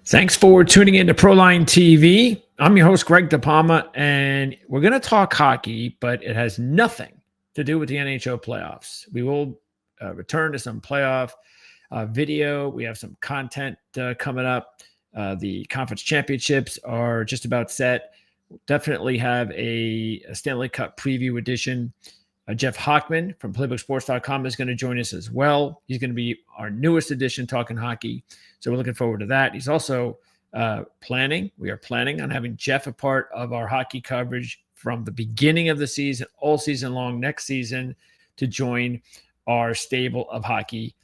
Thanks for tuning in to Proline TV. I'm your host, Greg DePalma, and we're going to talk hockey, but it has nothing to do with the NHL playoffs. We will return to some playoff video. We have some content coming up. The conference championships are just about set. We'll definitely have a Stanley Cup preview edition. Jeff Hockman from playbooksports.com is going to join us as well. He's going to be our newest edition talking hockey. So we're looking forward to that. He's also we are planning on having Jeff a part of our hockey coverage from the beginning of the season, all season long, next season, to join our stable of hockey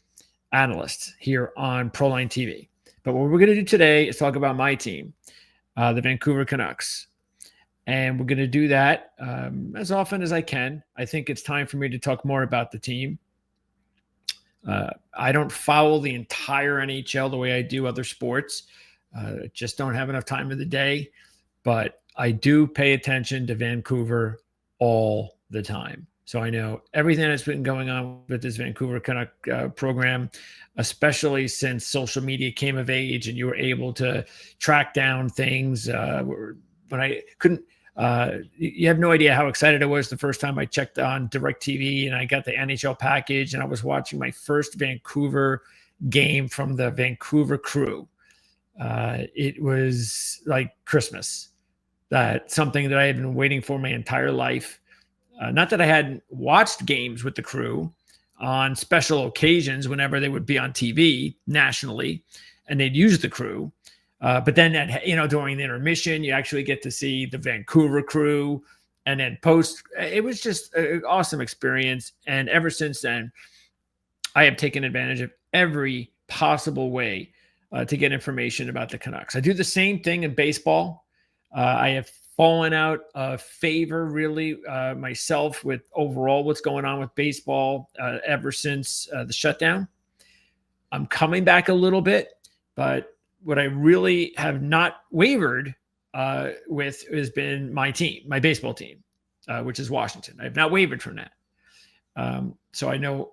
analysts here on Proline TV. But what we're going to do today is talk about my team, the Vancouver Canucks. And we're going to do that as often as I can. I think it's time for me to talk more about the team. I don't follow the entire NHL the way I do other sports. Just don't have enough time in the day. But I do pay attention to Vancouver all the time. So I know everything that's been going on with this Vancouver Canuck program, especially since social media came of age and you were able to track down things when I couldn't. You have no idea how excited I was the first time I checked on DirecTV and I got the NHL package and I was watching my first Vancouver game from the Vancouver Crew. It was like Christmas. Something that I had been waiting for my entire life. Not that I hadn't watched games with the Crew on special occasions whenever they would be on TV nationally and they'd use the Crew. But then, during the intermission, you actually get to see the Vancouver Crew, and then post. It was just an awesome experience. And ever since then, I have taken advantage of every possible way to get information about the Canucks. I do the same thing in baseball. I have fallen out of favor, really, myself with overall what's going on with baseball ever since the shutdown. I'm coming back a little bit, but what I really have not wavered with has been my team, my baseball team, which is Washington. I have not wavered from that. So I know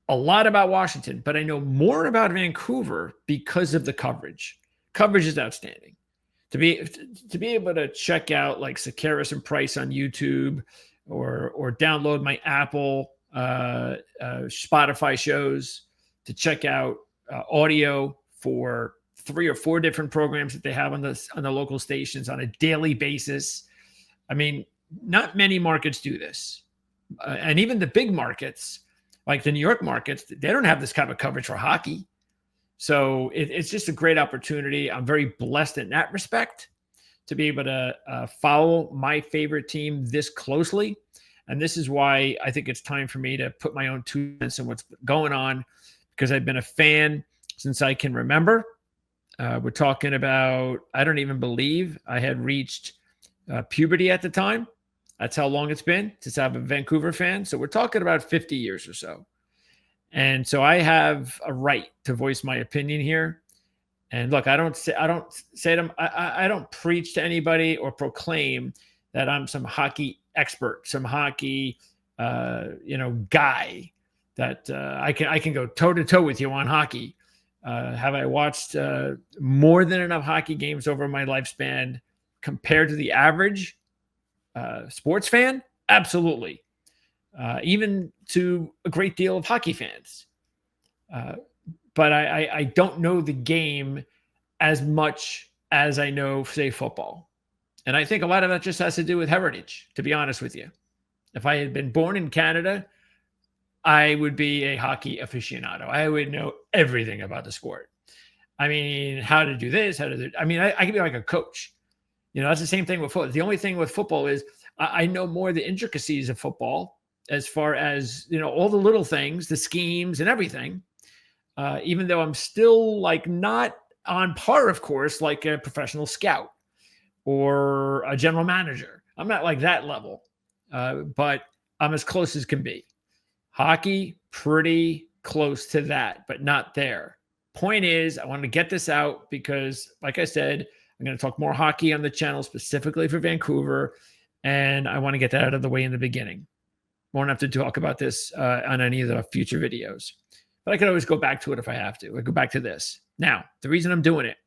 a lot about Washington, but I know more about Vancouver because of the coverage. Coverage is outstanding. To be able to check out like Sakaris and Price on YouTube or download my Apple Spotify shows to check out audio for 3 or 4 different programs that they have on the local stations on a daily basis. I mean, not many markets do this. And even the big markets, like the New York markets, they don't have this kind of coverage for hockey. So it's just a great opportunity. I'm very blessed in that respect to be able to follow my favorite team this closely. And this is why I think it's time for me to put my own 2 cents in what's going on, because I've been a fan since I can remember. We're talking about, I don't even believe I had reached puberty at the time. That's how long it's been since I'm a Vancouver fan. So we're talking about 50 years or so. And so I have a right to voice my opinion here. And look, I don't preach to anybody or proclaim that I'm some hockey expert, some hockey, guy that I can go toe to toe with you on hockey. Have I watched more than enough hockey games over my lifespan compared to the average sports fan? Absolutely. Even to a great deal of hockey fans. But I don't know the game as much as I know, say, football. And I think a lot of that just has to do with heritage, to be honest with you. If I had been born in Canada, I would be a hockey aficionado. I would know everything about the sport. I mean, how to do this, I could be like a coach. That's the same thing with football. The only thing with football is I know more the intricacies of football as far as, all the little things, the schemes and everything. Even though I'm still like not on par, of course, like a professional scout or a general manager. I'm not like that level, but I'm as close as can be. Hockey, pretty close to that, but not there. Point is, I want to get this out because, like I said, I'm going to talk more hockey on the channel specifically for Vancouver, and I want to get that out of the way in the beginning. Won't have to talk about this on any of the future videos, but I can always go back to it if I have to. I go back to this. Now, the reason I'm doing it,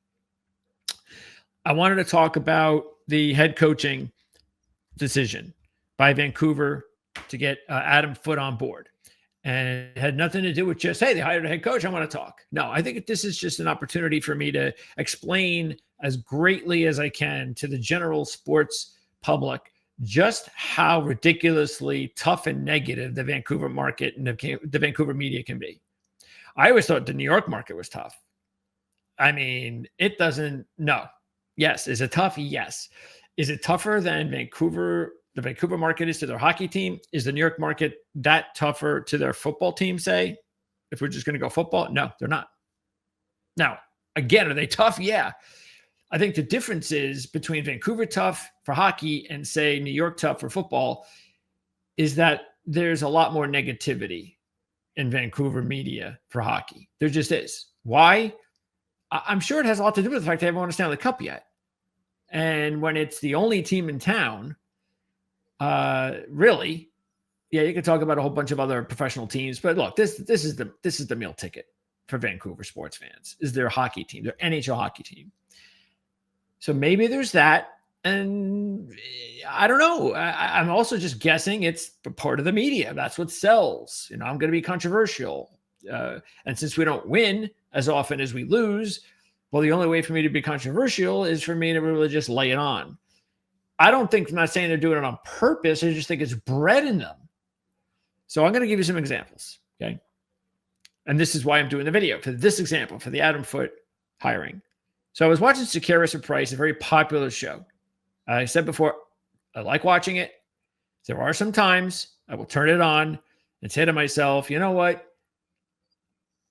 I wanted to talk about the head coaching decision by Vancouver to get Adam Foote on board. And it had nothing to do with just, hey, they hired a head coach, I want to talk. No, I think this is just an opportunity for me to explain as greatly as I can to the general sports public just how ridiculously tough and negative the Vancouver market and the Vancouver media can be. I always thought the New York market was tough. I mean, it doesn't, no. Yes. Is it tough? Yes. Is it tougher than Vancouver? The Vancouver market is to their hockey team? Is the New York market that tougher to their football team, say? If we're just going to go football? No, they're not. Now, again, are they tough? Yeah. I think the difference is between Vancouver tough for hockey and, say, New York tough for football is that there's a lot more negativity in Vancouver media for hockey. There just is. Why? I'm sure it has a lot to do with the fact they haven't won a Stanley Cup yet. And when it's the only team in town, really, yeah, you could talk about a whole bunch of other professional teams, but look, this is the meal ticket for Vancouver sports fans. Is their hockey team, their NHL hockey team. So maybe there's that, and I don't know. I'm also just guessing it's part of the media. That's what sells. I'm going to be controversial, and since we don't win as often as we lose, well, the only way for me to be controversial is for me to really just lay it on. I'm not saying they're doing it on purpose. I just think it's bred in them. So I'm going to give you some examples. Okay. And this is why I'm doing the video for this example, for the Adam Foote hiring. So I was watching Sekeres and Price, a very popular show. I said before, I like watching it. There are some times I will turn it on and say to myself, you know what?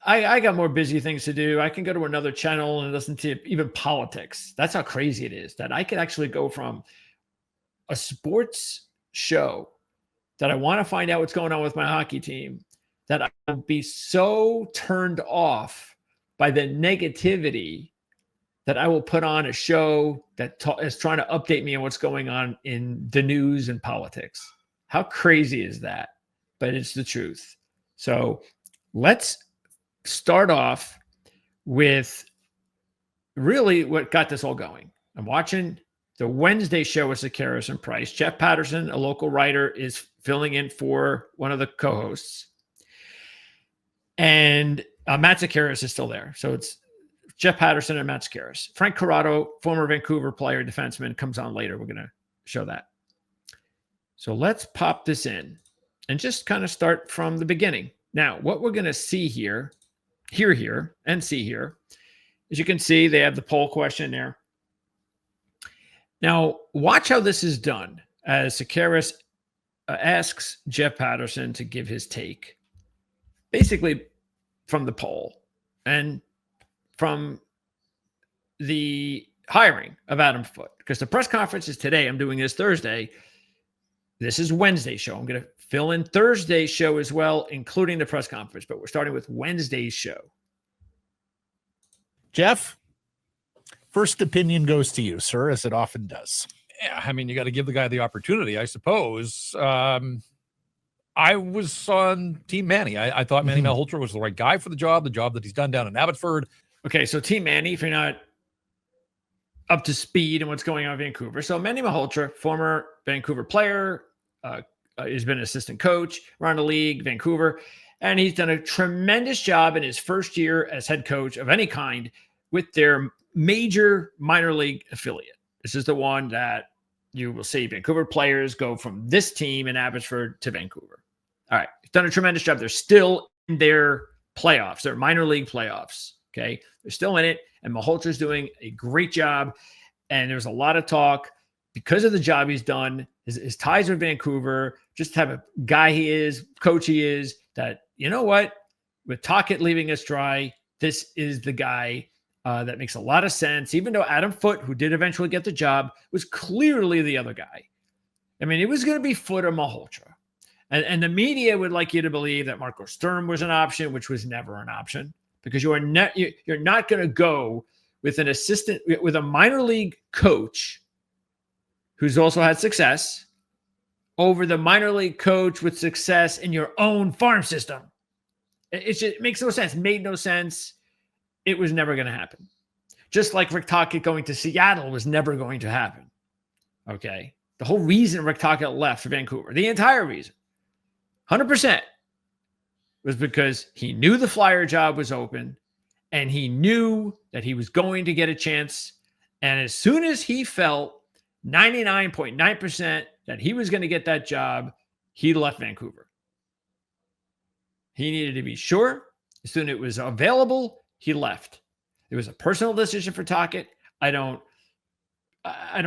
I got more busy things to do. I can go to another channel and listen to even politics. That's how crazy it is that I could actually go from a sports show that I want to find out what's going on with my hockey team, that I will be so turned off by the negativity that I will put on a show that is trying to update me on what's going on in the news and politics. How crazy is that? But it's the truth. So let's start off with really what got this all going. I'm watching the Wednesday show with Sekeres and Price. Jeff Patterson, a local writer, is filling in for one of the co-hosts. And Matt Sekeres is still there. So it's Jeff Patterson and Matt Sekeres. Frank Corrado, former Vancouver player, defenseman, comes on later. We're going to show that. So let's pop this in and just kind of start from the beginning. Now, what we're going to see here, and see here, as you can see, they have the poll question there. Now, watch how this is done as Sekeres asks Jeff Patterson to give his take, basically from the poll and from the hiring of Adam Foote, because the press conference is today. I'm doing this Thursday. This is Wednesday's show. I'm going to fill in Thursday's show as well, including the press conference, but we're starting with Wednesday's show. Jeff, first opinion goes to you, sir, as it often does. Yeah, I mean, you got to give the guy the opportunity, I suppose. I was on Team Manny. I thought Manny Malhotra was the right guy for the job that he's done down in Abbotsford. Okay, so Team Manny, if you're not up to speed in what's going on in Vancouver. So Manny Malhotra, former Vancouver player, he's been an assistant coach around the league, Vancouver, and he's done a tremendous job in his first year as head coach of any kind with their major minor league affiliate. This is the one that you will see Vancouver players go from this team in Abbotsford to Vancouver. All right, he's done a tremendous job. They're still in their playoffs, their minor league playoffs. Okay, they're still in it, and Malhotra's doing a great job. And there's a lot of talk because of the job he's done, his ties with Vancouver, just have a guy he is, coach he is, that, you know what, with Tocchet leaving us dry, this is the guy that makes a lot of sense, even though Adam Foote, who did eventually get the job, was clearly the other guy. I mean, it was going to be Foote or Malhotra. And the media would like you to believe that Marco Sturm was an option, which was never an option, because you're not going to go with an assistant, with a minor league coach who's also had success over the minor league coach with success in your own farm system. It makes no sense. Made no sense. It was never going to happen. Just like Rick Tocchet going to Seattle was never going to happen. Okay. The whole reason Rick Tocchet left for Vancouver, the entire reason, 100%, was because he knew the Flyer job was open and he knew that he was going to get a chance. And as soon as he felt 99.9% that he was going to get that job, he left Vancouver. He needed to be sure. As soon as it was available, he left. It was a personal decision for Tocchet. I don't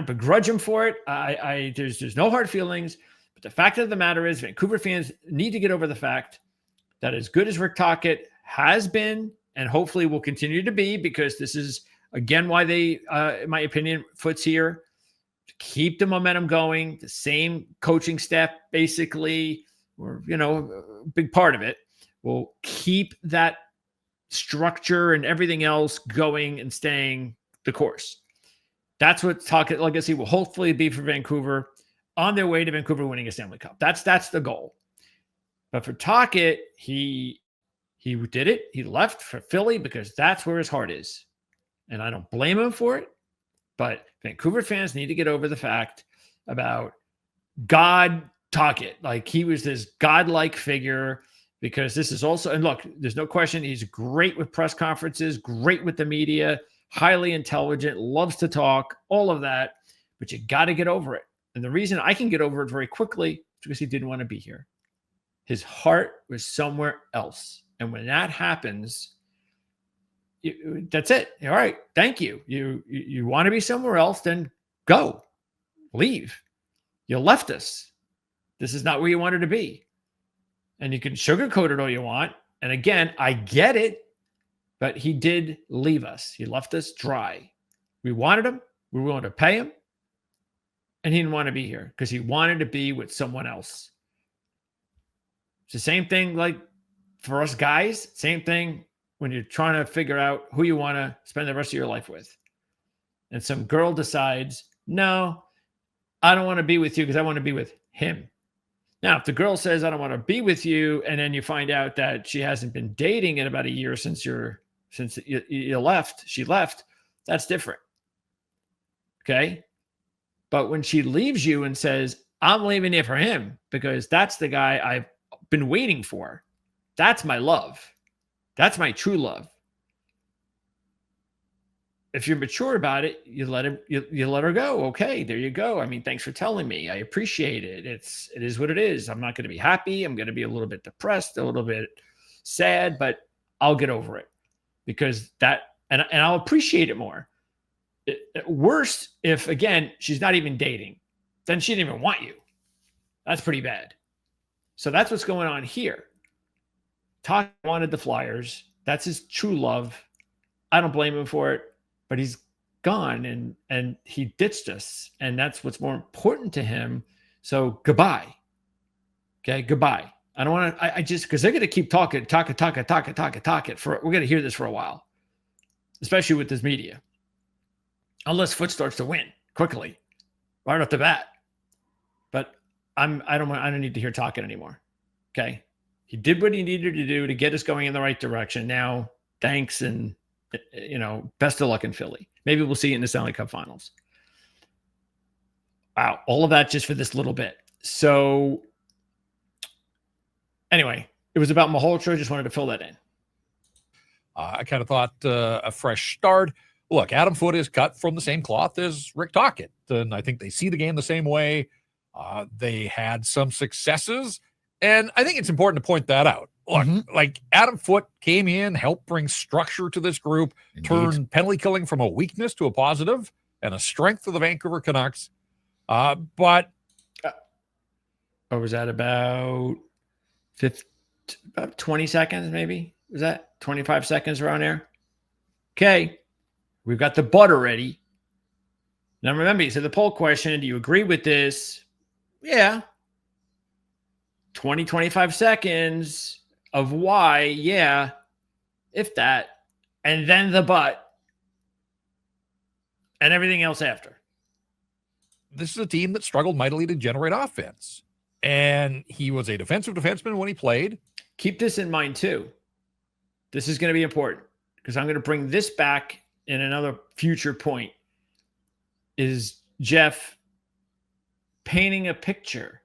begrudge him for it. There's no hard feelings. But the fact of the matter is, Vancouver fans need to get over the fact that as good as Rick Tocchet has been, and hopefully will continue to be, because this is again why they, in my opinion, Foote's here to keep the momentum going. The same coaching staff, basically, or a big part of it, will keep that structure and everything else going and staying the course. That's what Tocchet legacy will hopefully be for Vancouver on their way to Vancouver winning a Stanley Cup. That's the goal. But for Tocchet, he did it. He left for Philly because that's where his heart is. And I don't blame him for it. But Vancouver fans need to get over the fact about God Tocchet. Like, he was this godlike figure, because this is also, and look, there's no question he's great with press conferences, great with the media, highly intelligent, loves to talk, all of that. But you got to get over it. And the reason I can get over it very quickly is because he didn't want to be here. His heart was somewhere else. And when that happens, that's it. All right. Thank you. You want to be somewhere else, then go. Leave. You left us. This is not where you wanted to be. And you can sugarcoat it all you want. And again, I get it, but he did leave us. He left us dry. We wanted him. We were willing to pay him. And he didn't want to be here because he wanted to be with someone else. It's the same thing like for us guys. Same thing when you're trying to figure out who you want to spend the rest of your life with. And some girl decides, no, I don't want to be with you because I want to be with him. Now, if the girl says, I don't want to be with you, and then you find out that she hasn't been dating in about a year since you left, she left, that's different. Okay? But when she leaves you and says, I'm leaving you for him because that's the guy I've been waiting for, that's my love. That's my true love. If you're mature about it, you let her go. Okay, there you go. I mean, thanks for telling me. I appreciate it. It is what it is. I'm not going to be happy. I'm going to be a little bit depressed, a little bit sad, but I'll get over it because and I'll appreciate it more. Worse, if again, she's not even dating, then she didn't even want you. That's pretty bad. So that's what's going on here. Tocchet wanted the Flyers. That's his true love. I don't blame him for it. But he's gone and he ditched us. And that's what's more important to him. So goodbye. Okay, goodbye. I don't want to, I just, because they're going to keep talking. We're going to hear this for a while, especially with this media. Unless Foote starts to win quickly, right off the bat. But I don't need to hear talking anymore. Okay. He did what he needed to do to get us going in the right direction. Now, thanks and best of luck in Philly. Maybe we'll see it in the Stanley Cup Finals. Wow. All of that just for this little bit. So anyway, it was about Malhotra. Just wanted to fill that in. I kind of thought a fresh start. Look, Adam Foote is cut from the same cloth as Rick Tocchet. And I think they see the game the same way. They had some successes. And I think it's important to point that out. Look, like Adam Foote came in, helped bring structure to this group, turned penalty killing from a weakness to a positive and a strength of the Vancouver Canucks. But was that about 20 seconds, maybe? Was that 25 seconds around there? Okay. We've got the but already. Now remember, you said the poll question, do you agree with this? Yeah. 20, 25 seconds of why, yeah, if that, and then the but, and everything else after. This is a team that struggled mightily to generate offense. And he was a defensive defenseman when he played. Keep this in mind, too. This is going to be important because I'm going to bring this back in another future point is Jeff painting a picture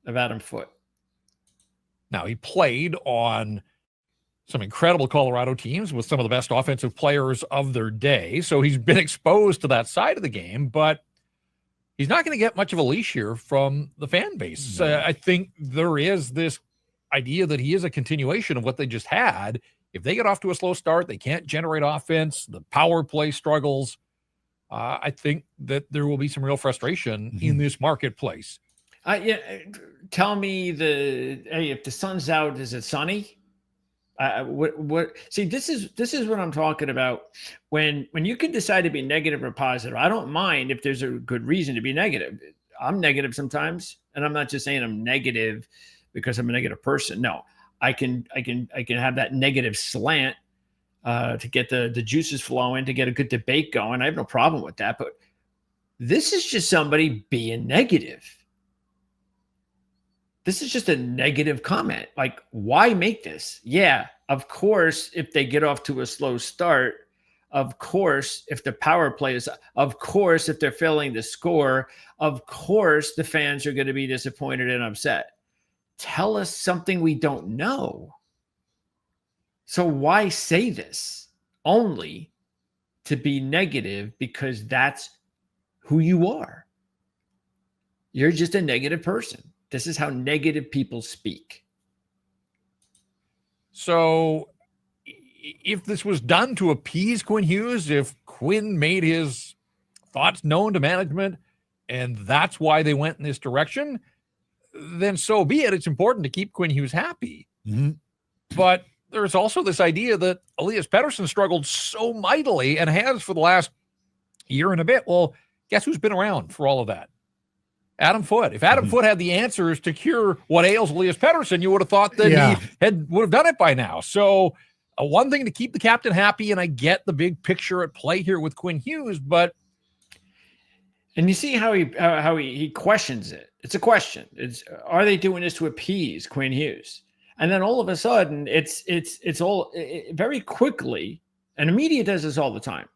of Adam Foote. Now, he played on some incredible Colorado teams with some of the best offensive players of their day. So he's been exposed to that side of the game, but he's not going to get much of a leash here from the fan base. No. I think there is this idea that he is a continuation of what they just had. If they get off to a slow start, they can't generate offense, the power play struggles. I think that there will be some real frustration in this marketplace. Yeah, tell me if the sun's out, is it sunny? See, this is what I'm talking about. When you can decide to be negative or positive, I don't mind if there's a good reason to be negative. I'm negative sometimes, and I'm not just saying I'm negative because I'm a negative person. No, I can have that negative slant to get the juices flowing, to get a good debate going. I have no problem with that. But this is just somebody being negative. This is just a negative comment. Like, why make this? Yeah, of course, if they get off to a slow start, of course, if the power play is, of course, if they're failing to score, of course, the fans are going to be disappointed and upset. Tell us something we don't know. So why say this? Only to be negative because that's who you are. You're just a negative person. This is how negative people speak. So if this was done to appease Quinn Hughes, if Quinn made his thoughts known to management and that's why they went in this direction, then so be it. It's important to keep Quinn Hughes happy. But there's also this idea that Elias Pettersson struggled so mightily and has for the last year and a bit. Well, guess who's been around for all of that? Adam Foote. If Adam Foote had the answers to cure what ails Elias Pettersson, you would have thought that he would have done it by now. So one thing to keep the captain happy, and I get the big picture at play here with Quinn Hughes, but and you see how he questions it. It's a question. Are they doing this to appease Quinn Hughes? And then all of a sudden, it's all very quickly, and the media does this all the time.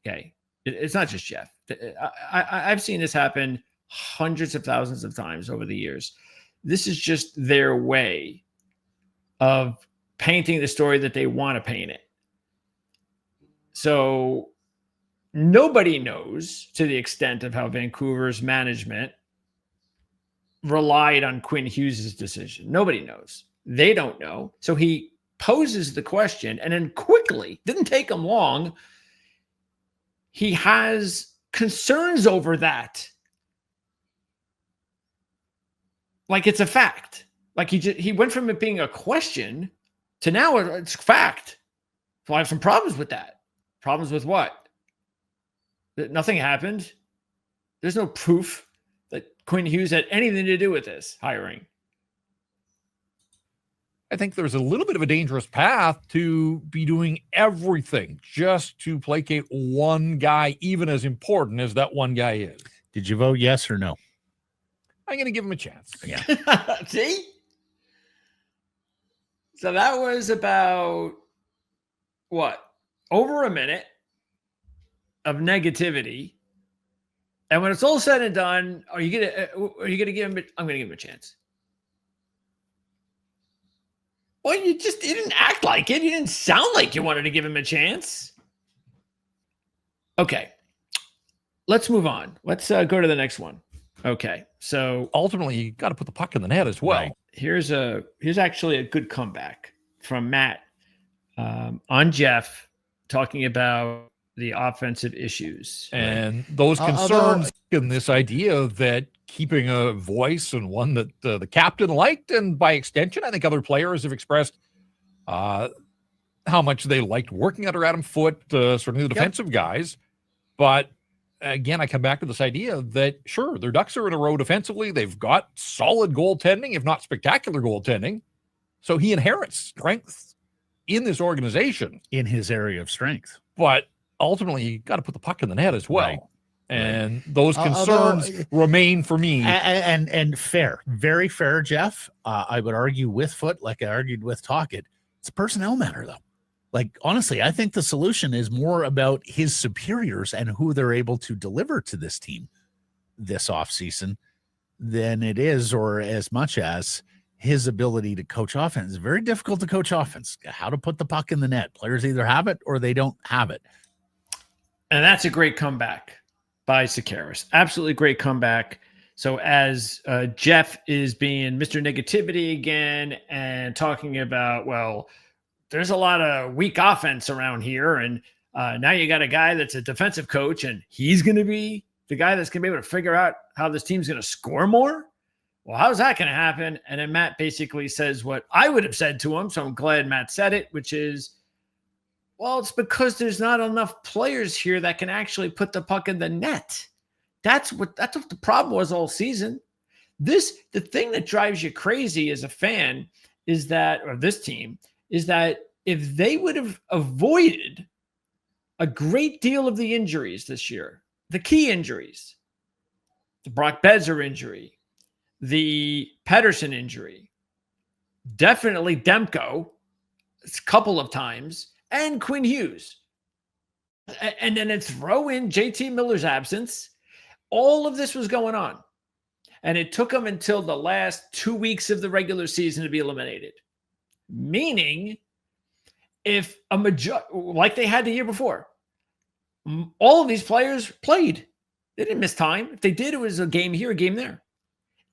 Okay, it's not just Jeff. I've seen this happen hundreds of thousands of times over the years. This is just their way of painting the story that they want to paint it. So nobody knows to the extent of how Vancouver's management relied on Quinn Hughes' decision. Nobody knows. They don't know. So he poses the question, and then quickly, didn't take him long, he has concerns over that. Like it's a fact. Like he went from it being a question to now it's fact. So I have some problems with that. Problems with what? That nothing happened. There's no proof that Quinn Hughes had anything to do with this hiring. I think there's a little bit of a dangerous path to be doing everything just to placate one guy, even as important as that one guy is. Did you vote yes or no? I'm going to give him a chance. Yeah. See? So that was about what? Over a minute of negativity. And when it's all said and done, are you gonna give him I'm gonna give him a chance. Well, you didn't act like it. You didn't sound like you wanted to give him a chance. Okay. Let's move on. Let's go to the next one. Okay. So ultimately, you got to put the puck in the net as well. Right. Here's actually a good comeback from Matt on Jeff talking about the offensive issues and those concerns and this idea that keeping a voice and one that the captain liked, and by extension, I think other players have expressed how much they liked working under Adam Foote, certainly the defensive guys. But again, I come back to this idea that, sure, their ducks are in a row defensively. They've got solid goaltending, if not spectacular goaltending. So he inherits strength in this organization. In his area of strength. But ultimately, you got to put the puck in the net as well. Right. And those concerns remain for me. And fair, very fair, Jeff. I would argue with Foote, like I argued with Tocchet. It's a personnel matter, though. Like, honestly, I think the solution is more about his superiors and who they're able to deliver to this team this offseason than it is, or as much as his ability to coach offense. It's very difficult to coach offense. How to put the puck in the net. Players either have it or they don't have it. And that's a great comeback by Sekeres. Absolutely great comeback. So as Jeff is being Mr. Negativity again and talking about, well, there's a lot of weak offense around here. And now you got a guy that's a defensive coach and he's going to be the guy that's going to be able to figure out how this team's going to score more. Well, how's that going to happen? And then Matt basically says what I would have said to him. So I'm glad Matt said it, which is, well, it's because there's not enough players here that can actually put the puck in the net. That's what the problem was all season. The thing that drives you crazy as a fan is that, or this team, is that if they would have avoided a great deal of the injuries this year, the key injuries, the Brock Besser injury, the Pedersen injury, definitely Demko a couple of times, and Quinn Hughes. And then throw in JT Miller's absence. All of this was going on. And it took them until the last 2 weeks of the regular season to be eliminated. Meaning, if like they had the year before, all of these players played. They didn't miss time. If they did, it was a game here, a game there.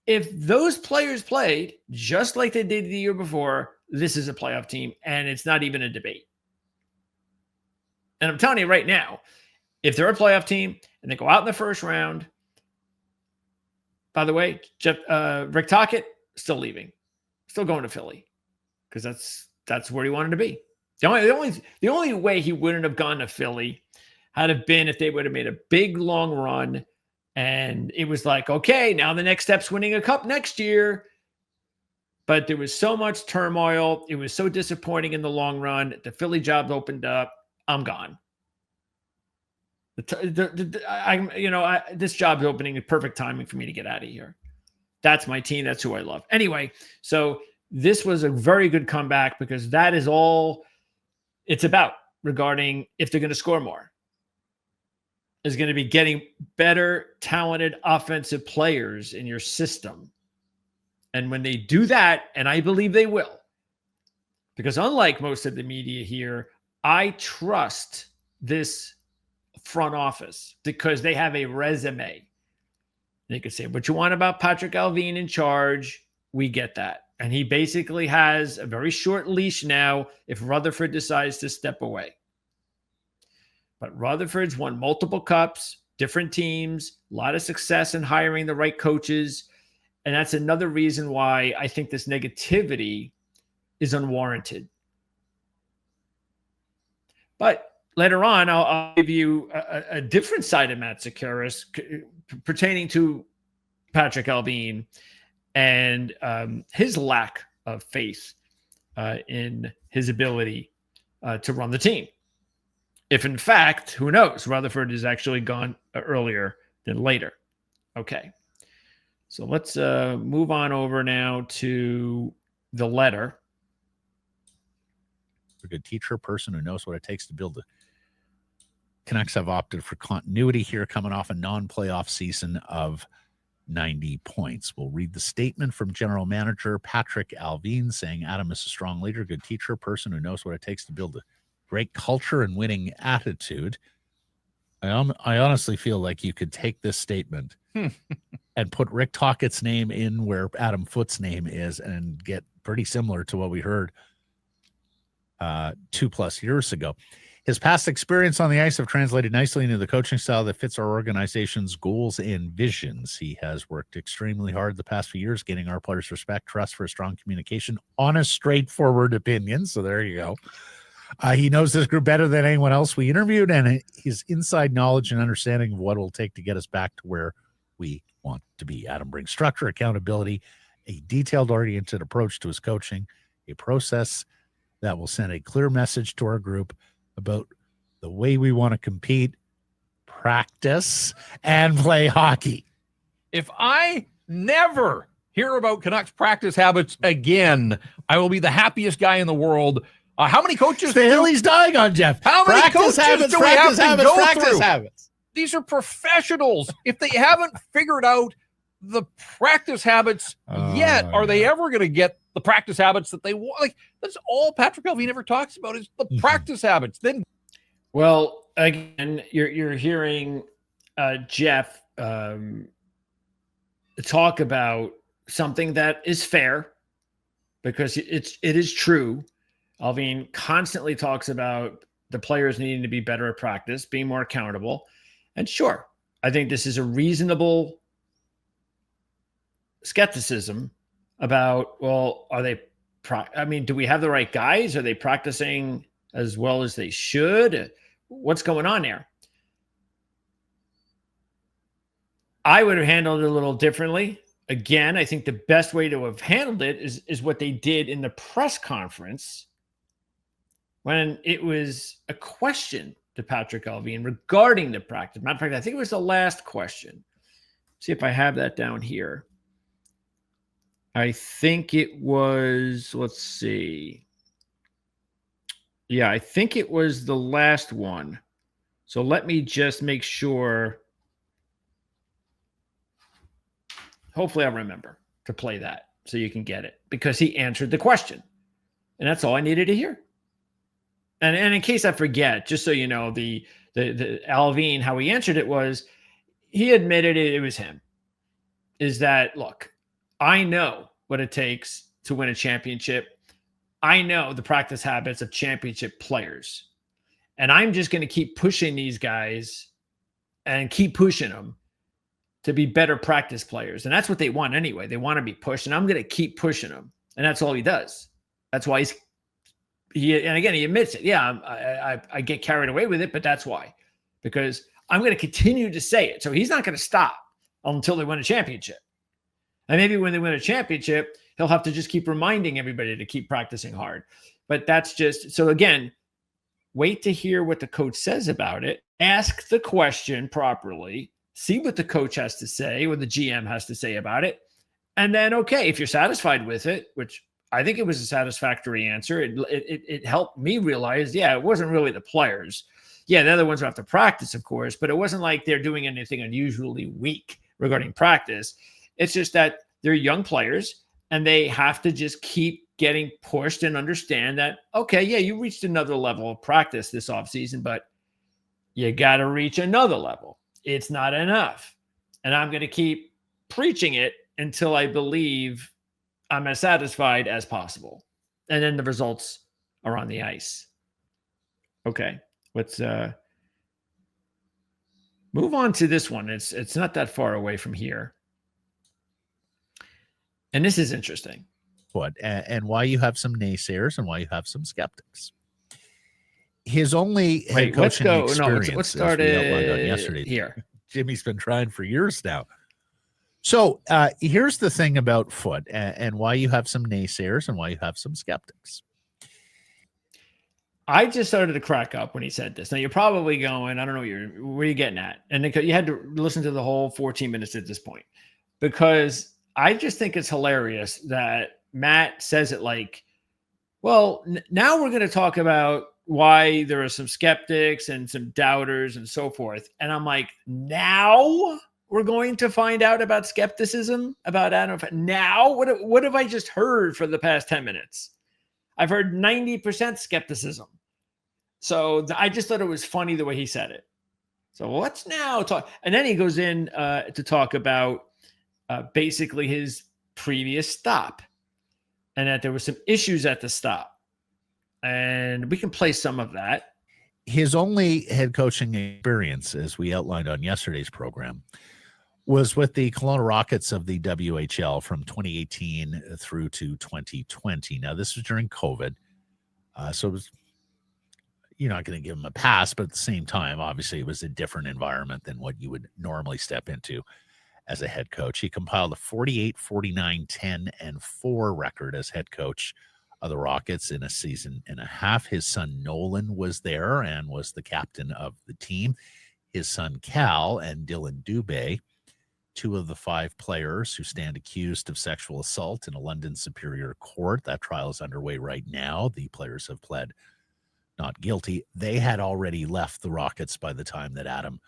If those players played just like they did the year before, this is a playoff team, and it's not even a debate. And I'm telling you right now, if they're a playoff team and they go out in the first round, by the way, Rick Tocchet still leaving, still going to Philly, because that's where he wanted to be. The only way he wouldn't have gone to Philly had have been if they would have made a big long run, and it was like, okay, now the next step's winning a cup next year. But there was so much turmoil. It was so disappointing in the long run. The Philly job opened up. I'm gone. This job's opening at perfect timing for me to get out of here. That's my team. That's who I love. Anyway, so this was a very good comeback because that is all it's about regarding if they're going to score more. Is going to be getting better, talented offensive players in your system. And when they do that, and I believe they will, because unlike most of the media here, I trust this front office because they have a resume. They could say what you want about Patrick Allvin in charge. We get that. And he basically has a very short leash now if Rutherford decides to step away. But Rutherford's won multiple cups, different teams, a lot of success in hiring the right coaches. And that's another reason why I think this negativity is unwarranted. But later on, I'll give you a different side of Matt Sekeres pertaining to Patrick Allvin and his lack of faith in his ability to run the team. If in fact, who knows, Rutherford is actually gone earlier than later. Okay. So let's move on over now to the letter. A good teacher, person who knows what it takes to build a Canucks have opted for continuity here, coming off a non-playoff season of 90 points. We'll read the statement from General Manager Patrick Allvin saying, Adam is a strong leader, good teacher, person who knows what it takes to build a great culture and winning attitude. I honestly feel like you could take this statement and put Rick Tocchet's name in where Adam Foote's name is and get pretty similar to what we heard 2+ years ago. His past experience on the ice have translated nicely into the coaching style that fits our organization's goals and visions. He has worked extremely hard the past few years, getting our players respect, trust for strong communication, honest, straightforward opinion. So there you go. He knows this group better than anyone else we interviewed, and his inside knowledge and understanding of what it will take to get us back to where we want to be. Adam brings structure, accountability, a detailed, oriented approach to his coaching, a process that will send a clear message to our group about the way we want to compete, practice, and play hockey. If I never hear about Canucks practice habits again, I will be the happiest guy in the world. How many coaches? The hill he's dying on, Jeff. How many Practice coaches do we have to go through? Habits. These are professionals. If they haven't figured out the practice habits yet, are they ever going to get the practice habits that they want? Like, that's all Patrick Allvin ever talks about is the practice habits. Then, well, again, you're hearing Jeff talk about something that is fair because it is true. Allvin constantly talks about the players needing to be better at practice, being more accountable. And sure, I think this is a reasonable skepticism about, well, are they, do we have the right guys? Are they practicing as well as they should? What's going on there? I would have handled it a little differently. Again, I think the best way to have handled it is what they did in the press conference when it was a question to Patrick Allvin regarding the practice. Matter of fact, I think it was the last question. See if I have that down here. I think it was, let's see. Yeah, I think it was the last one. So let me just make sure. Hopefully I'll remember to play that so you can get it because he answered the question. And that's all I needed to hear. And in case I forget, just so you know, the Allvin, how he answered it was, he admitted it was him. Is that, look, I know what it takes to win a championship. I know the practice habits of championship players. And I'm just going to keep pushing these guys and keep pushing them to be better practice players. And that's what they want anyway. They want to be pushed. And I'm going to keep pushing them. And that's all he does. That's why and again, he admits it. Yeah, I get carried away with it, but that's why. Because I'm going to continue to say it. So he's not going to stop until they win a championship. And maybe when they win a championship, he'll have to just keep reminding everybody to keep practicing hard. But that's just, so again, wait to hear what the coach says about it. Ask the question properly. See what the coach has to say, what the GM has to say about it. And then, okay, if you're satisfied with it, which I think it was a satisfactory answer, it helped me realize, yeah, it wasn't really the players. Yeah, the other ones will have to practice, of course, but it wasn't like they're doing anything unusually weak regarding practice. It's just that they're young players and they have to just keep getting pushed and understand that, okay, yeah, you reached another level of practice this offseason, but you got to reach another level. It's not enough. And I'm going to keep preaching it until I believe I'm as satisfied as possible. And then the results are on the ice. Okay, let's move on to this one. It's not that far away from here. And this is interesting. What and why you have some naysayers and why you have some skeptics. His only head coaching experience, let's start it on yesterday. Here. Jimmy's been trying for years now. So here's the thing about Foote and why you have some naysayers and why you have some skeptics. I just started to crack up when he said this. Now you're probably going, I don't know where you're getting at. And you had to listen to the whole 14 minutes at this point because I just think it's hilarious that Matt says it like, well, now we're going to talk about why there are some skeptics and some doubters and so forth. And I'm like, now we're going to find out about skepticism about Adam. Now, what have I just heard for the past 10 minutes? I've heard 90% skepticism. So I just thought it was funny the way he said it. So let's now talk. And then he goes in to talk about basically his previous stop and that there were some issues at the stop. And we can play some of that. His only head coaching experience, as we outlined on yesterday's program, was with the Kelowna Rockets of the WHL from 2018 through to 2020. Now, this was during COVID. So it was, you're not going to give him a pass, but at the same time, obviously, it was a different environment than what you would normally step into as a head coach. He compiled a 48, 49, 10, and 4 record as head coach of the Rockets in a season and a half. His son Nolan was there and was the captain of the team. His son Cal and Dylan Dubé 2 of the 5 players who stand accused of sexual assault in a London Superior Court. That trial is underway right now. The players have pled not guilty. They had already left the Rockets by the time that Adam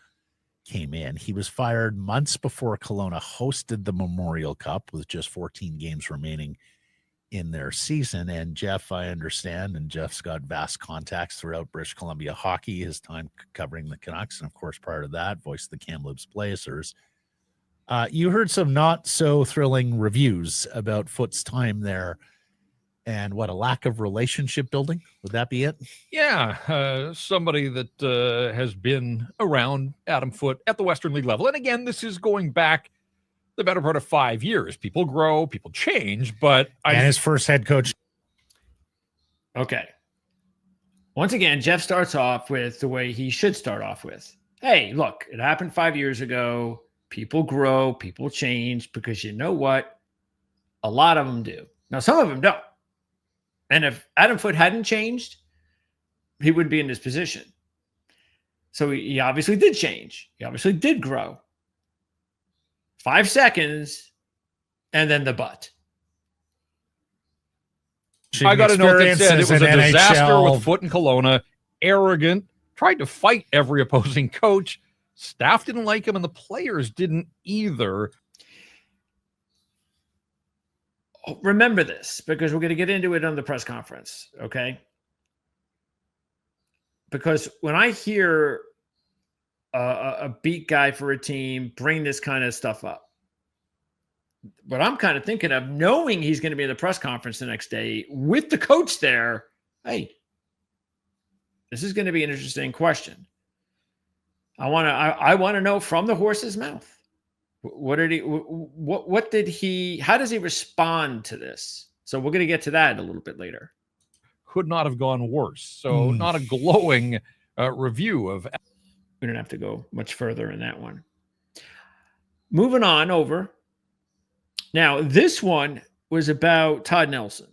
came in. He was fired months before Kelowna hosted the Memorial Cup with just 14 games remaining in their season. And Jeff, I understand, and Jeff's got vast contacts throughout British Columbia hockey, his time covering the Canucks, and of course, prior to that, voiced the Kamloops Blazers. You heard some not so thrilling reviews about Foote's time there, and what, a lack of relationship building? Would that be it? Yeah, somebody that has been around Adam Foote at the Western League level. And again, this is going back the better part of 5 years. People grow, people change, but and his first head coach. Okay. Once again, Jeff starts off with the way he should start off with. Hey, look, it happened 5 years ago. People grow, people change, because you know what? A lot of them do. Now, some of them don't. And if Adam Foote hadn't changed, he wouldn't be in this position. So he obviously did change. He obviously did grow. 5 seconds, and then the butt. I got a note that said it was a disaster NHL. with Foote and Kelowna. Arrogant, tried to fight every opposing coach. Staff didn't like him, and the players didn't either. Remember this, because we're going to get into it on the press conference, okay? Because when I hear a beat guy for a team bring this kind of stuff up, what I'm kind of thinking of, knowing he's going to be in the press conference the next day with the coach there, hey, this is going to be an interesting question. I want to know from the horse's mouth. What did he, how does he respond to this? So we're going to get to that a little bit later. Could not have gone worse. So not a glowing review of. We don't have to go much further in that one. Moving on over. Now, this one was about Todd Nelson.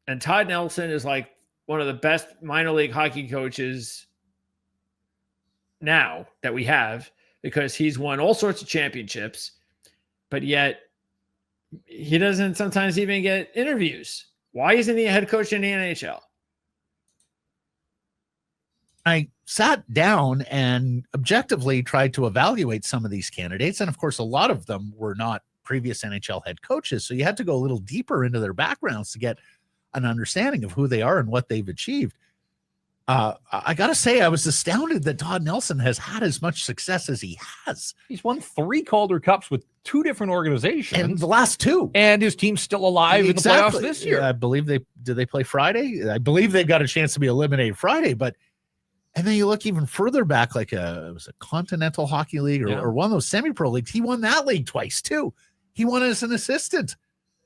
And Todd Nelson is like one of the best minor league hockey coaches now that we have, because he's won all sorts of championships, but yet he doesn't sometimes even get interviews. Why isn't he a head coach in the NHL? I sat down and objectively tried to evaluate some of these candidates. And of course, a lot of them were not previous NHL head coaches. So you had to go a little deeper into their backgrounds to get an understanding of who they are and what they've achieved. I got to say, I was astounded that Todd Nelson has had as much success as he has. He's won 3 Calder Cups with 2 different organizations. And the last 2. And his team's still alive in the playoffs this year. I believe they play Friday? I believe they got a chance to be eliminated Friday, and then you look even further back, like it was a Continental Hockey League or one of those semi-pro leagues. He won that league twice too. He won as an assistant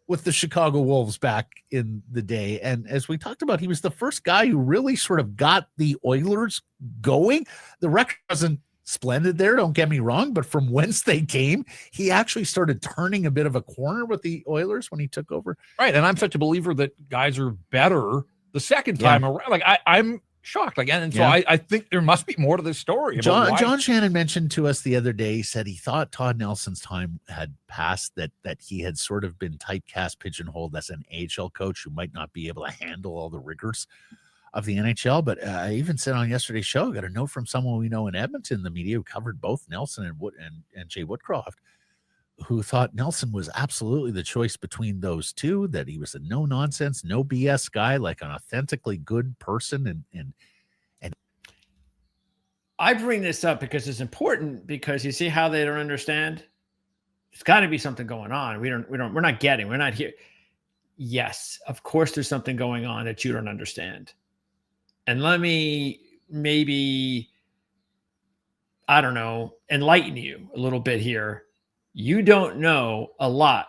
with the Chicago Wolves back in the day. And as we talked about, he was the first guy who really sort of got the Oilers going. The record wasn't splendid there, don't get me wrong, but from whence they came, he actually started turning a bit of a corner with the Oilers when he took over. Right. And I'm such a believer that guys are better the second time around. Like I'm shocked. Like, and so I think there must be more to this story. John Shannon mentioned to us the other day, he said he thought Todd Nelson's time had passed, that he had sort of been typecast, pigeonholed as an AHL coach who might not be able to handle all the rigors of the NHL. But I even said on yesterday's show, I got a note from someone we know in Edmonton, the media who covered both Nelson and Jay Woodcroft, who thought Nelson was absolutely the choice between those two, that he was a no nonsense, no BS guy, like an authentically good person. And I bring this up because it's important, because you see how they don't understand. There's got to be something going on. We're not here. Yes, of course there's something going on that you don't understand. And let me maybe, I don't know, enlighten you a little bit here. You don't know a lot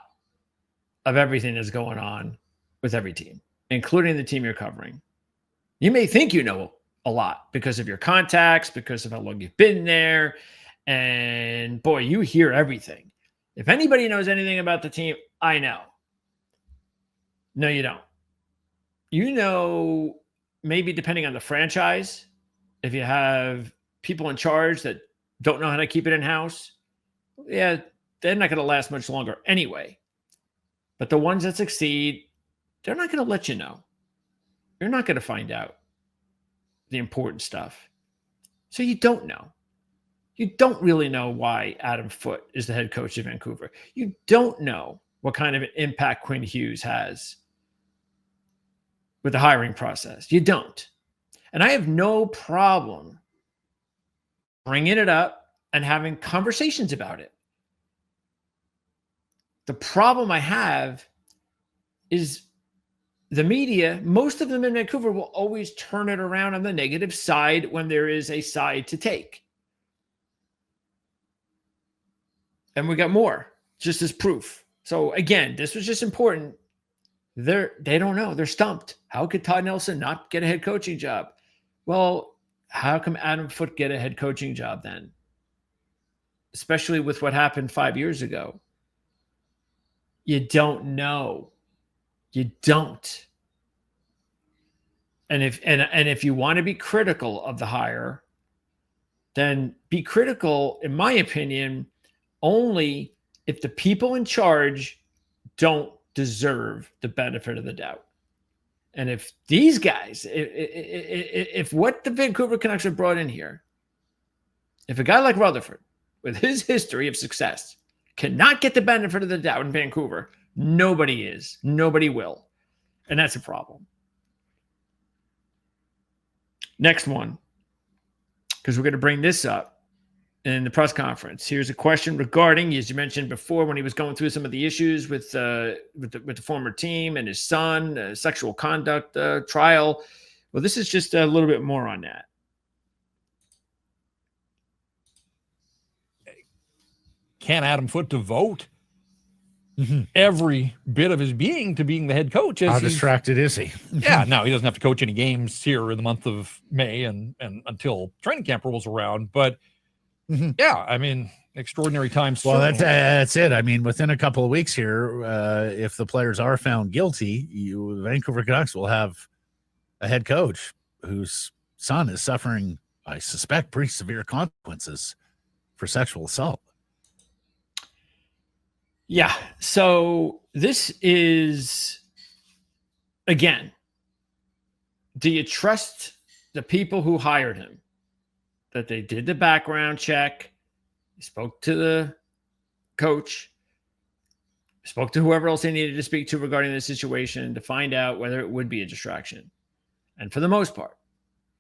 of everything that's going on with every team, including the team you're covering. You may think you know a lot because of your contacts, because of how long you've been there. And boy, you hear everything. If anybody knows anything about the team, I know. No, you don't. You know, maybe depending on the franchise, if you have people in charge that don't know how to keep it in-house, yeah, they're not going to last much longer anyway. But the ones that succeed, they're not going to let you know. You're not going to find out the important stuff. So you don't know. You don't really know why Adam Foote is the head coach of Vancouver. You don't know what kind of an impact Quinn Hughes has with the hiring process. You don't. And I have no problem bringing it up and having conversations about it. The problem I have is the media, most of them in Vancouver, will always turn it around on the negative side when there is a side to take. And we got more, just as proof. So again, this was just important. They don't know. They're stumped. How could Todd Nelson not get a head coaching job? Well, how come Adam Foote get a head coaching job then? Especially with what happened 5 years ago. You don't know. You don't. And if you want to be critical of the hire, then be critical, in my opinion, only if the people in charge don't deserve the benefit of the doubt. And if these guys, if what the Vancouver Canucks have brought in here, if a guy like Rutherford, with his history of success, cannot get the benefit of the doubt in Vancouver, nobody is. Nobody will. And that's a problem. Next one, because we're going to bring this up in the press conference. Here's a question regarding, as you mentioned before, when he was going through some of the issues with the former team and his son, sexual conduct trial. Well, this is just a little bit more on that. Can Adam Foote devote every bit of his being to being the head coach? How distracted is he? Yeah, now he doesn't have to coach any games here in the month of May and until training camp rolls around. But yeah, I mean, extraordinary times. Well, that's it. I mean, within a couple of weeks here, if the players are found guilty, Vancouver Canucks will have a head coach whose son is suffering, I suspect, pretty severe consequences for sexual assault. Yeah. So this is, again, do you trust the people who hired him? That they did the background check, spoke to the coach, spoke to whoever else they needed to speak to regarding the situation to find out whether it would be a distraction. And for the most part,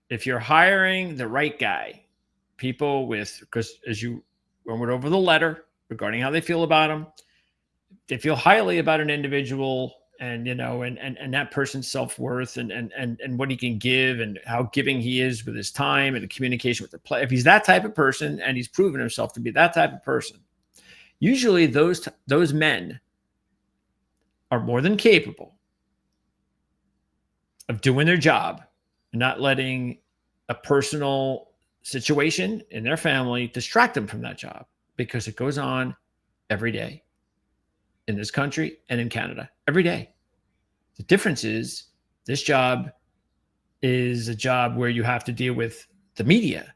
if you're hiring the right guy, people with, because as you went over the letter regarding how they feel about him, they feel highly about an individual and, you know, and that person's self-worth and what he can give and how giving he is with his time and the communication with the player. If he's that type of person and he's proven himself to be that type of person, usually those men are more than capable of doing their job and not letting a personal situation in their family distract them from that job, because it goes on every day in this country and in Canada every day. The difference is this job is a job where you have to deal with the media,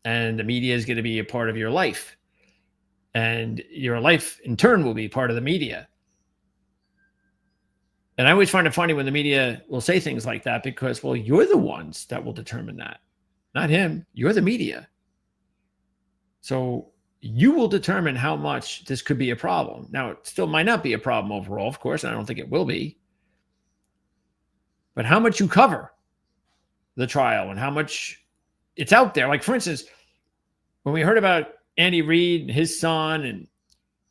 and the media is going to be a part of your life, and your life in turn will be part of the media. And I always find it funny when the media will say things like that, because, well, you're the ones that will determine that, not him. You're the media. So you will determine how much this could be a problem. Now, it still might not be a problem overall, of course, and I don't think it will be. But how much you cover the trial and how much it's out there. Like, for instance, when we heard about Andy Reid and his son and,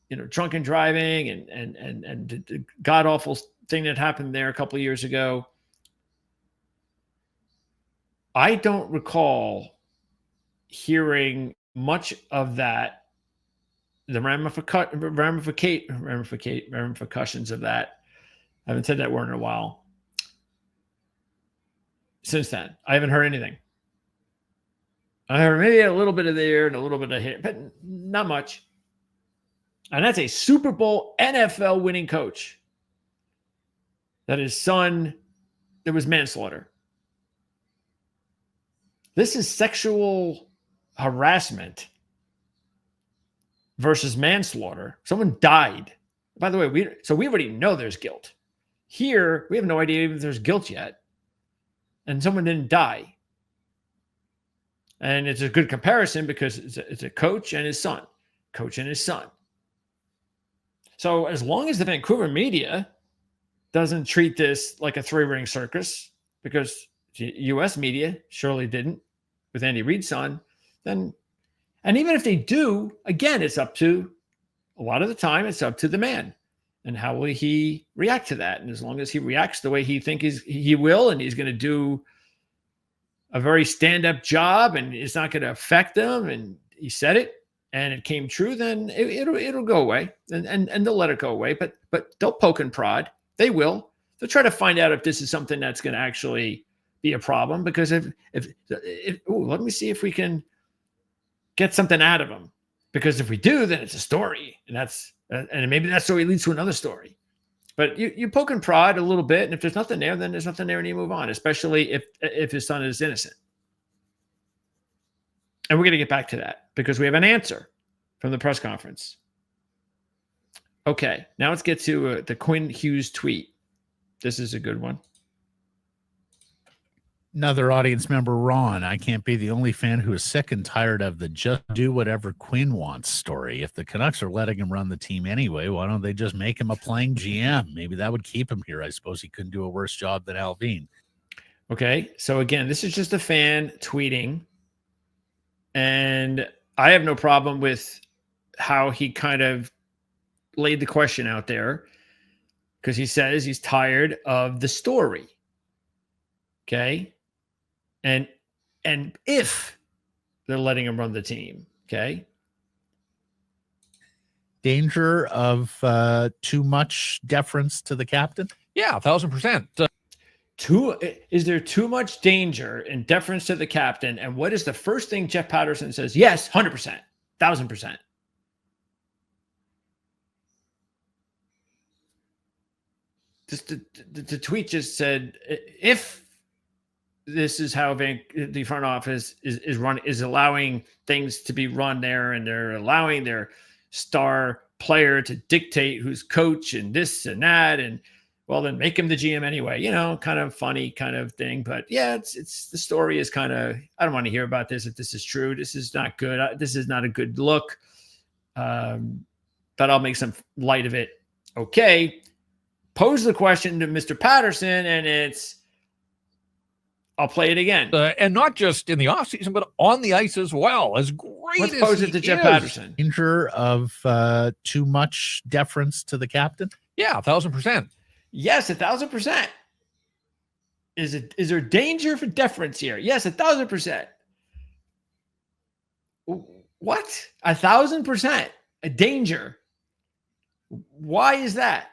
you know, drunken driving and the god-awful thing that happened there a couple of years ago, I don't recall hearing much of that, the ramifications of that. I haven't said that word in a while. Since then, I haven't heard anything. I heard maybe a little bit of there and a little bit of here, but not much. And that's a Super Bowl NFL winning coach. That his son, there was manslaughter. This is sexual harassment versus manslaughter. Someone died. By the way, we already know there's guilt. Here, we have no idea even if there's guilt yet. And someone didn't die. And it's a good comparison because it's a coach and his son. Coach and his son. So as long as the Vancouver media doesn't treat this like a three-ring circus, because U.S. media surely didn't with Andy Reid's son, then, and even if they do, again, it's up to, a lot of the time, it's up to the man. And how will he react to that? And as long as he reacts the way he thinks he will, and he's going to do a very stand-up job, and it's not going to affect them, and he said it, and it came true, then it'll go away, and they'll let it go away. But they'll poke and prod. They will. They'll try to find out if this is something that's going to actually be a problem. Because if let me see if we can get something out of them. Because if we do, then it's a story, and maybe that story leads to another story. But you poke and prod a little bit, and if there's nothing there, then there's nothing there, and you move on. Especially if his son is innocent. And we're going to get back to that because we have an answer from the press conference. Okay, now let's get to the Quinn Hughes tweet. This is a good one. Another audience member, Ron. I can't be the only fan who is sick and tired of the just do whatever Quinn wants story. If the Canucks are letting him run the team anyway, why don't they just make him a playing GM? Maybe that would keep him here. I suppose he couldn't do a worse job than Alvin. Okay, so again, this is just a fan tweeting. And I have no problem with how he kind of laid the question out there, because he says he's tired of the story. Okay. And if they're letting him run the team, okay. Danger of too much deference to the captain? Yeah, 1,000%. Is there too much danger in deference to the captain? And what is the first thing Jeff Patterson says? Yes, 100%, 1,000%. The tweet just said, if this is how the front office is allowing things to be run there, and they're allowing their star player to dictate who's coach and this and that, and well, then make him the GM anyway, kind of funny kind of thing. But yeah, it's the story is kind of, I don't want to hear about this. If this is true, this is not good. This is not a good look. But I'll make some light of it. Okay. Pose the question to Mr. Patterson, and I'll play it again. And not just in the offseason, but on the ice as well. As great Let's as pose it to Jeff Patterson. Danger of too much deference to the captain? Yeah, 1,000%. Yes, 1,000%. Is there danger for deference here? Yes, 1,000%. What? 1,000%? A danger? Why is that?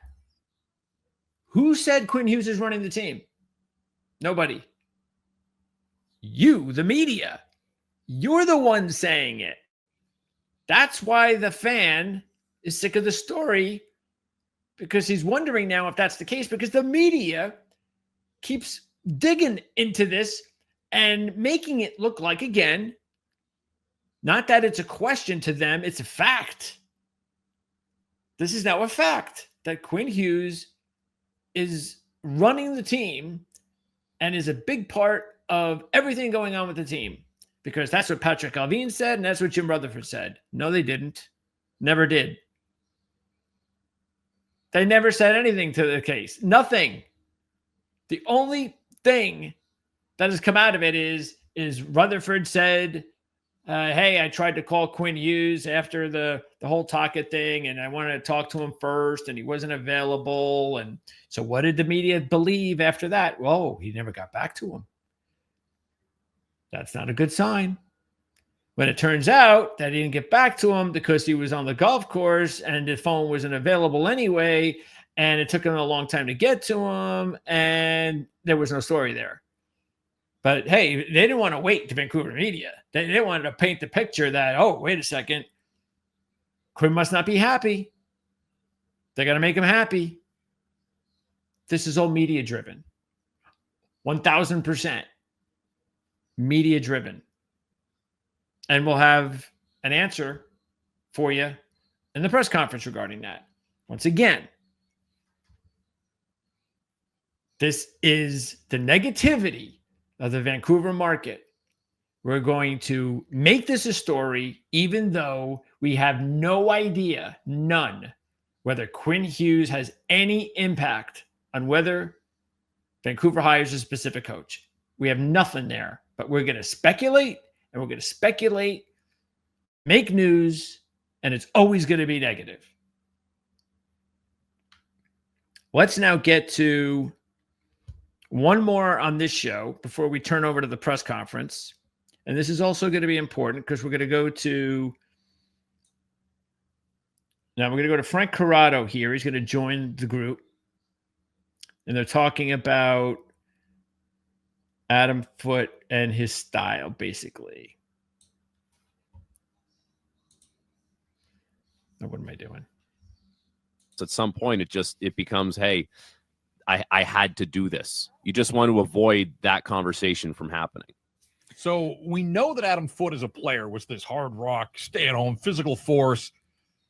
Who said Quinn Hughes is running the team? Nobody. You, the media. You're the one saying it. That's why the fan is sick of the story, because he's wondering now if that's the case, because the media keeps digging into this and making it look like, again, not that it's a question to them, it's a fact. This is now a fact that Quinn Hughes is running the team and is a big part of everything going on with the team, because that's what Patrick Alvin said, and that's what Jim Rutherford said. No, they didn't. Never did. They never said anything to the case. Nothing. The only thing that has come out of it is Rutherford said, hey, I tried to call Quinn Hughes after the whole Tocchet thing, and I wanted to talk to him first, and he wasn't available. And so what did the media believe after that? Well, he never got back to him. That's not a good sign. When it turns out that he didn't get back to him because he was on the golf course and the phone wasn't available anyway, and it took him a long time to get to him, and there was no story there. But hey, they didn't want to wait to Vancouver media. They didn't want to paint the picture that, oh, wait a second, Quinn must not be happy. They got to make him happy. This is all media driven. 1,000% media driven. And we'll have an answer for you in the press conference regarding that. Once again, this is the negativity of the Vancouver market. We're going to make this a story, even though we have no idea, none, whether Quinn Hughes has any impact on whether Vancouver hires a specific coach. We have nothing there, but we're going to speculate, and we're going to speculate, make news, and it's always going to be negative. Let's now get to one more on this show before we turn over to the press conference. And this is also going to be important because we're going to go to Frank Corrado here. He's going to join the group. And they're talking about Adam Foote and his style, basically. Oh, what am I doing? So at some point, it becomes, hey, I had to do this. You just want to avoid that conversation from happening. So we know that Adam Foote as a player was this hard rock, stay-at-home, physical force.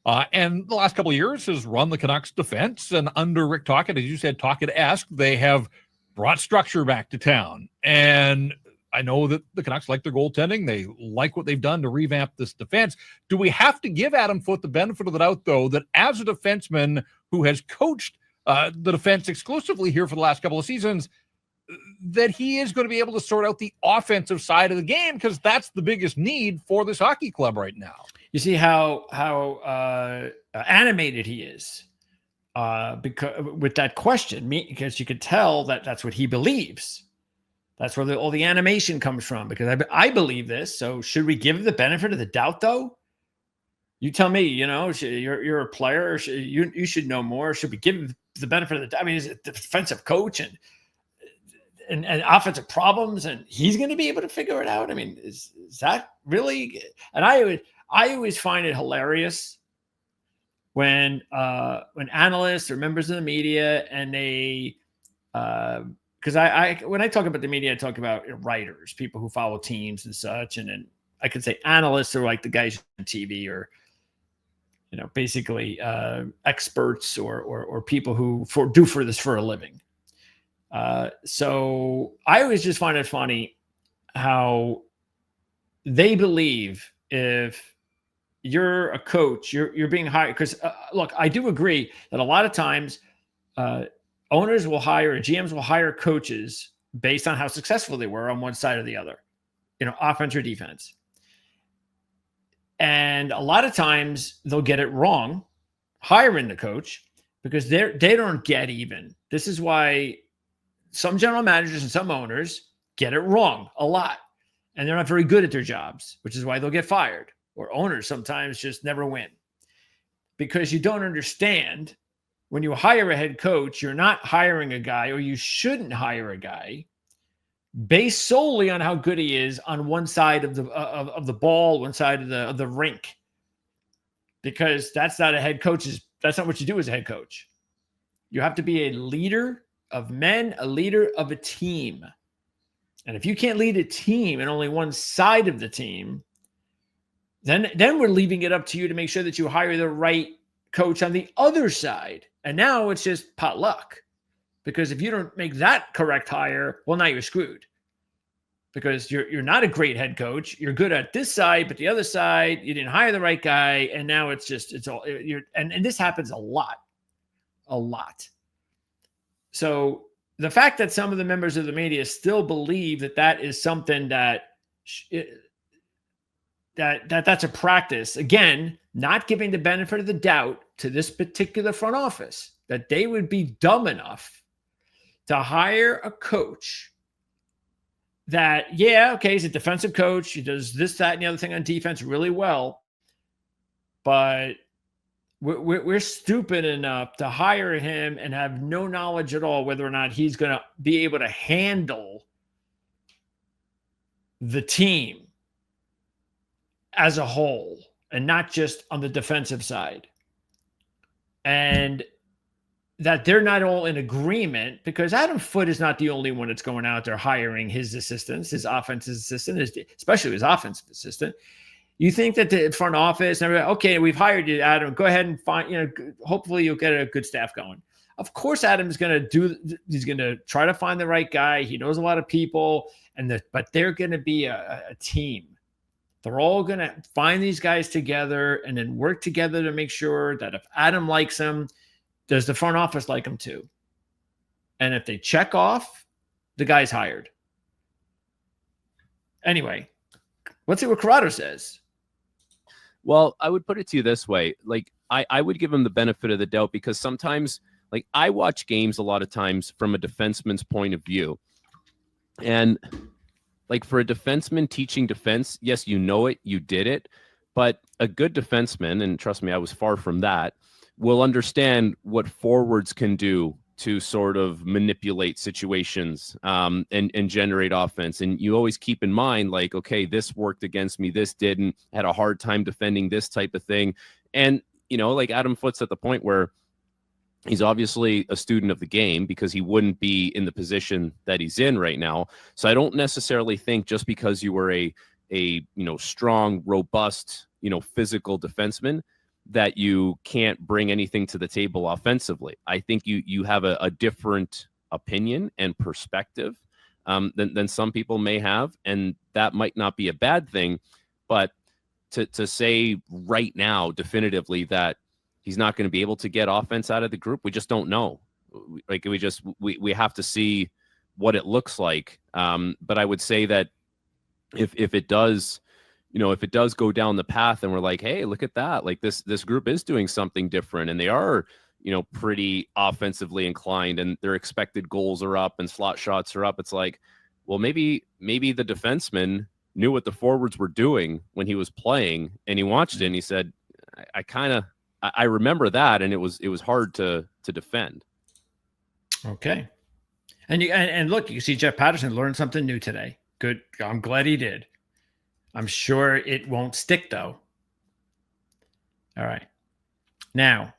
And the last couple of years has run the Canucks defense. And under Rick Tocchet, as you said, Tocchet-esque, they have brought structure back to town. And I know that the Canucks like their goaltending. They like what they've done to revamp this defense. Do we have to give Adam Foote the benefit of the doubt, though, that as a defenseman who has coached the defense exclusively here for the last couple of seasons, that he is going to be able to sort out the offensive side of the game, because that's the biggest need for this hockey club right now? You see how animated he is because with that question, because you could tell that that's what he believes. That's where all the animation comes from, because I believe this. So should we give the benefit of the doubt, though? You tell me. You're a player. You should know more. Should we give the benefit of the doubt? I mean, is it the defensive coach and offensive problems, and he's going to be able to figure it out? I mean, is that really? And I always find it hilarious when analysts or members of the media, and they because when I talk about the media, I talk about writers, people who follow teams and such, and then I could say analysts are like the guys on TV, or basically experts or people who do this for a living. So I always just find it funny how they believe if you're a coach, you're being hired. Because look, I do agree that a lot of times owners will hire, GMs will hire coaches based on how successful they were on one side or the other, offense or defense. And a lot of times they'll get it wrong hiring the coach because they don't get even. This is why some general managers and some owners get it wrong a lot, and they're not very good at their jobs, which is why they'll get fired. Or owners sometimes just never win, because you don't understand when you hire a head coach, you're not hiring a guy, or you shouldn't hire a guy based solely on how good he is on one side of the ball, one side of the rink, because that's not a head coach's. That's not what you do as a head coach. You have to be a leader of men, a leader of a team. And if you can't lead a team and only one side of the team, then we're leaving it up to you to make sure that you hire the right coach on the other side. And now it's just pot luck, because if you don't make that correct hire, well, now you're screwed, because you're not a great head coach. You're good at this side, but the other side, you didn't hire the right guy. And now it's all and this happens a lot. So the fact that some of the members of the media still believe that is something that's a practice, again, not giving the benefit of the doubt to this particular front office, that they would be dumb enough to hire a coach that, he's a defensive coach. He does this, that, and the other thing on defense really well, but we're stupid enough to hire him and have no knowledge at all whether or not he's going to be able to handle the team as a whole, and not just on the defensive side. And that they're not all in agreement, because Adam Foote is not the only one that's going out there hiring his assistants, his offensive assistant, especially his offensive assistant. You think that the front office and everybody, okay, we've hired you, Adam. Go ahead and find, hopefully you'll get a good staff going. Of course, Adam's going to he's going to try to find the right guy. He knows a lot of people, but they're going to be a team. They're all going to find these guys together and then work together to make sure that if Adam likes them, does the front office like them too? And if they check off, the guy's hired. Anyway, let's see what Corrado says. Well, I would put it to you this way. Like, I would give him the benefit of the doubt because sometimes, like, I watch games a lot of times from a defenseman's point of view. And, like, for a defenseman teaching defense, yes, you know it, you did it. But a good defenseman, and trust me, I was far from that, will understand what forwards can do to sort of manipulate situations and generate offense. And you always keep in mind, like, okay, this worked against me, this didn't, had a hard time defending this type of thing. And, like Adam Foote's at the point where he's obviously a student of the game because he wouldn't be in the position that he's in right now. So I don't necessarily think just because you were a strong, robust, physical defenseman that you can't bring anything to the table offensively. I think you have a different opinion and perspective than some people may have, and that might not be a bad thing. But to say right now definitively that he's not going to be able to get offense out of the group, we just don't know. Like we have to see what it looks like. But I would say that if it does. If it does go down the path and we're like, hey, look at that, like this group is doing something different and they are, pretty offensively inclined and their expected goals are up and slot shots are up. It's like, well, maybe the defenseman knew what the forwards were doing when he was playing and he watched it and he said, I remember that. And it was hard to defend. Okay. And look, you see Jeff Patterson learned something new today. Good. I'm glad he did. I'm sure it won't stick, though. All right. Now,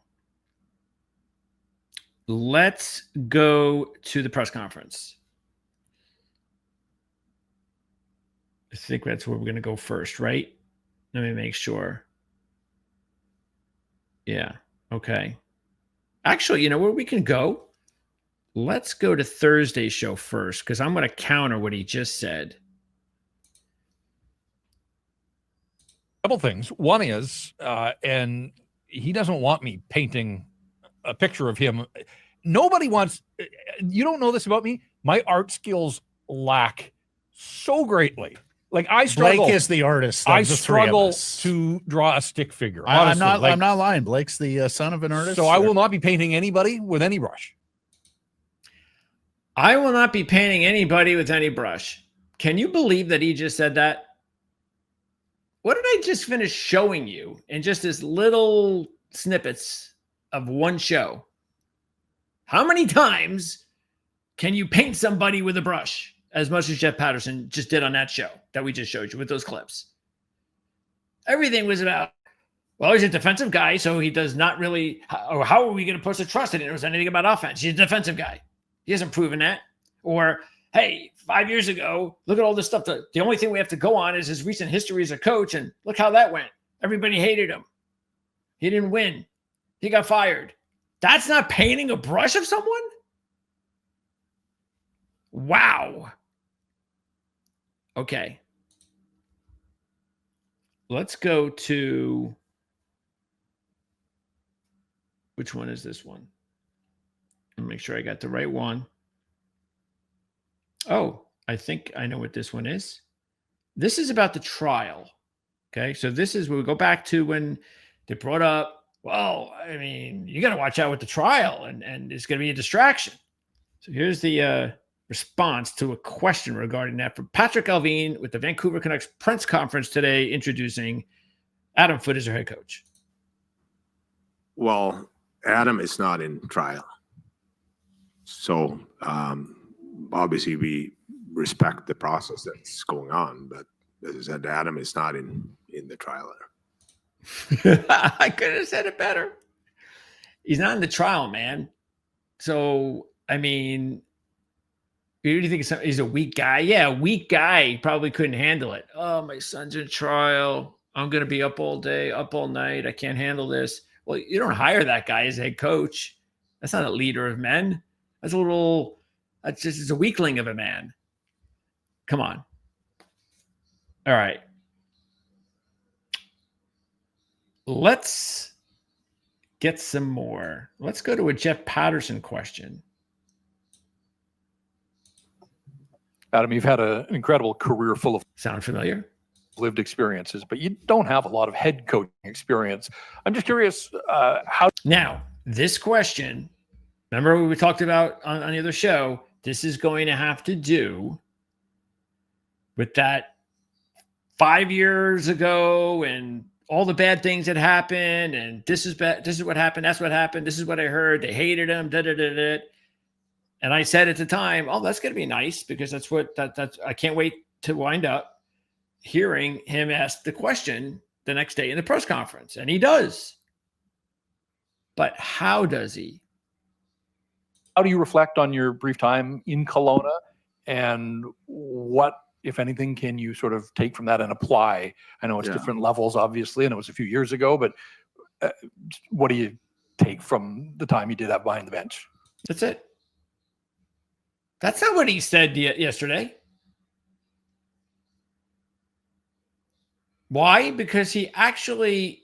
let's go to the press conference. I think that's where we're going to go first, right? Let me make sure. Yeah. Okay. Actually, you know where we can go? Let's go to Thursday's show first because I'm going to counter what he just said. Couple things. One is, and he doesn't want me painting a picture of him. Nobody wants, you don't know this about me. My art skills lack so greatly. Like I struggle. Blake is the artist. I struggle to draw a stick figure. I'm not lying. Blake's the son of an artist. So I will not be painting anybody with any brush. I will not be painting anybody with any brush. Can you believe that he just said that? What did I just finish showing you in just this little snippets of one show? How many times can you paint somebody with a brush as much as Jeff Patterson just did on that show that we just showed you with those clips? Everything was about, well, he's a defensive guy, so he does not really, or how are we going to put the trust in it? It was anything about offense. He's a defensive guy. He hasn't proven that. Or, hey, 5 years ago, look at all this stuff. The only thing we have to go on is his recent history as a coach, and look how that went. Everybody hated him. He didn't win. He got fired. That's not painting a brush of someone? Wow. Okay. Let's go to, which one is this one? Let me make sure I got the right one. Oh, I think I know what this one is. This is about the trial. Okay. So this is where we go back to when they brought up, well, I mean, you got to watch out with the trial and it's going to be a distraction. So here's the response to a question regarding that from Patrick Alvin with the Vancouver Canucks press conference today, introducing Adam Foote as their head coach. Well, Adam is not in trial. So obviously we respect the process that's going on, but as I said, Adam is not in the trial. I could have said it better. He's not in the trial, man. So, I mean, who do you think he's a weak guy? Yeah, a weak guy probably couldn't handle it. Oh, my son's in trial. I'm going to be up all day, up all night. I can't handle this. Well, you don't hire that guy as head coach. That's not a leader of men. That's it's a weakling of a man. Come on. All right. Let's get some more. Let's go to a Jeff Patterson question. Adam, you've had an incredible career full of Sound familiar? lived experiences, but you don't have a lot of head coaching experience. I'm just curious how. Now, this question, remember we talked about on the other show, this is going to have to do with that 5 years ago and all the bad things that happened. And this is bad. This is what happened. That's what happened. This is what I heard. They hated him. And I said at the time, oh, that's going to be nice because that's I can't wait to wind up hearing him ask the question the next day in the press conference. And he does. But how does he? How do you reflect on your brief time in Kelowna, and what, if anything, can you sort of take from that and apply? I know it's different levels, obviously, and it was a few years ago, but what do you take from the time you did that behind the bench? That's it. That's not what he said yesterday. Why? Because he actually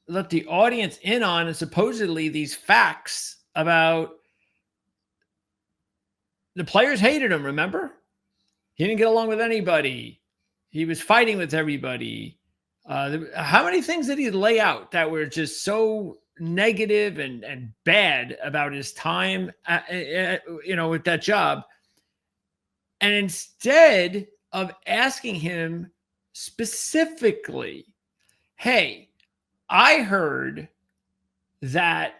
let the audience in on and supposedly these facts about the players hated him, remember? He didn't get along with anybody. He was fighting with everybody. How many things did he lay out that were just so negative and bad about his time, with that job? And instead of asking him specifically, hey, I heard that,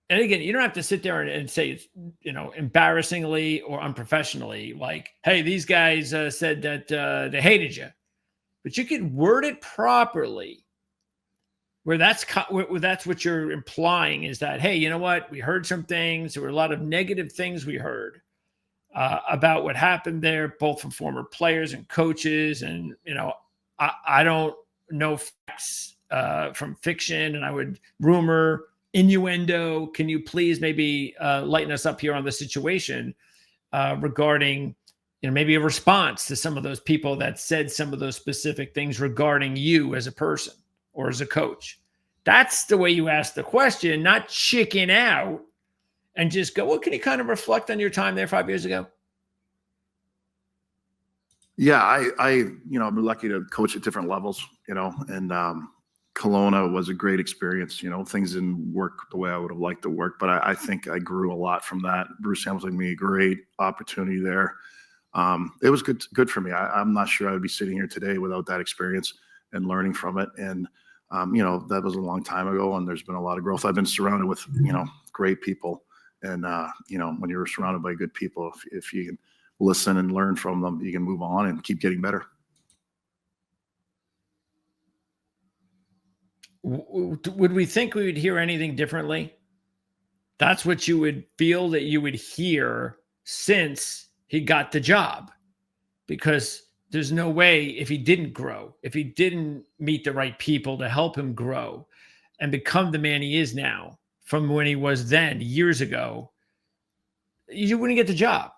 and again, you don't have to sit there and say it's, embarrassingly or unprofessionally, like, hey, these guys said that they hated you. But you can word it properly where that's what you're implying is that, hey, you know what? We heard some things. There were a lot of negative things we heard about what happened there, both from former players and coaches. And, I don't know facts from fiction, and I would rumor, innuendo. Can you please maybe lighten us up here on the situation regarding, maybe a response to some of those people that said some of those specific things regarding you as a person or as a coach? That's the way you ask the question, not chicken out and just go, well, can you kind of reflect on your time there 5 years ago? Yeah, I'm lucky to coach at different levels, and Kelowna was a great experience. Things didn't work the way I would have liked to work, but I think I grew a lot from that. Bruce Hamilton gave me a great opportunity there. It was good for me. I'm not sure I would be sitting here today without that experience and learning from it. And, that was a long time ago, and there's been a lot of growth. I've been surrounded with, great people. And, when you're surrounded by good people, if you can listen and learn from them, you can move on and keep getting better. Would we think we would hear anything differently? That's what you would feel that you would hear since he got the job, because there's no way, if he didn't grow, if he didn't meet the right people to help him grow and become the man he is now from when he was then years ago, you wouldn't get the job.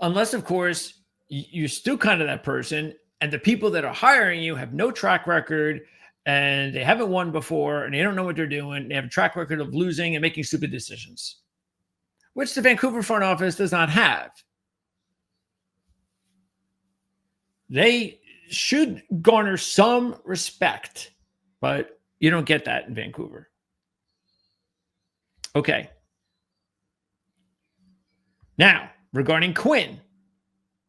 Unless, of course, you're still kind of that person and the people that are hiring you have no track record and they haven't won before and they don't know what they're doing. They have a track record of losing and making stupid decisions, which the Vancouver front office does not have. They should garner some respect, but you don't get that in Vancouver. Okay. Now, regarding Quinn,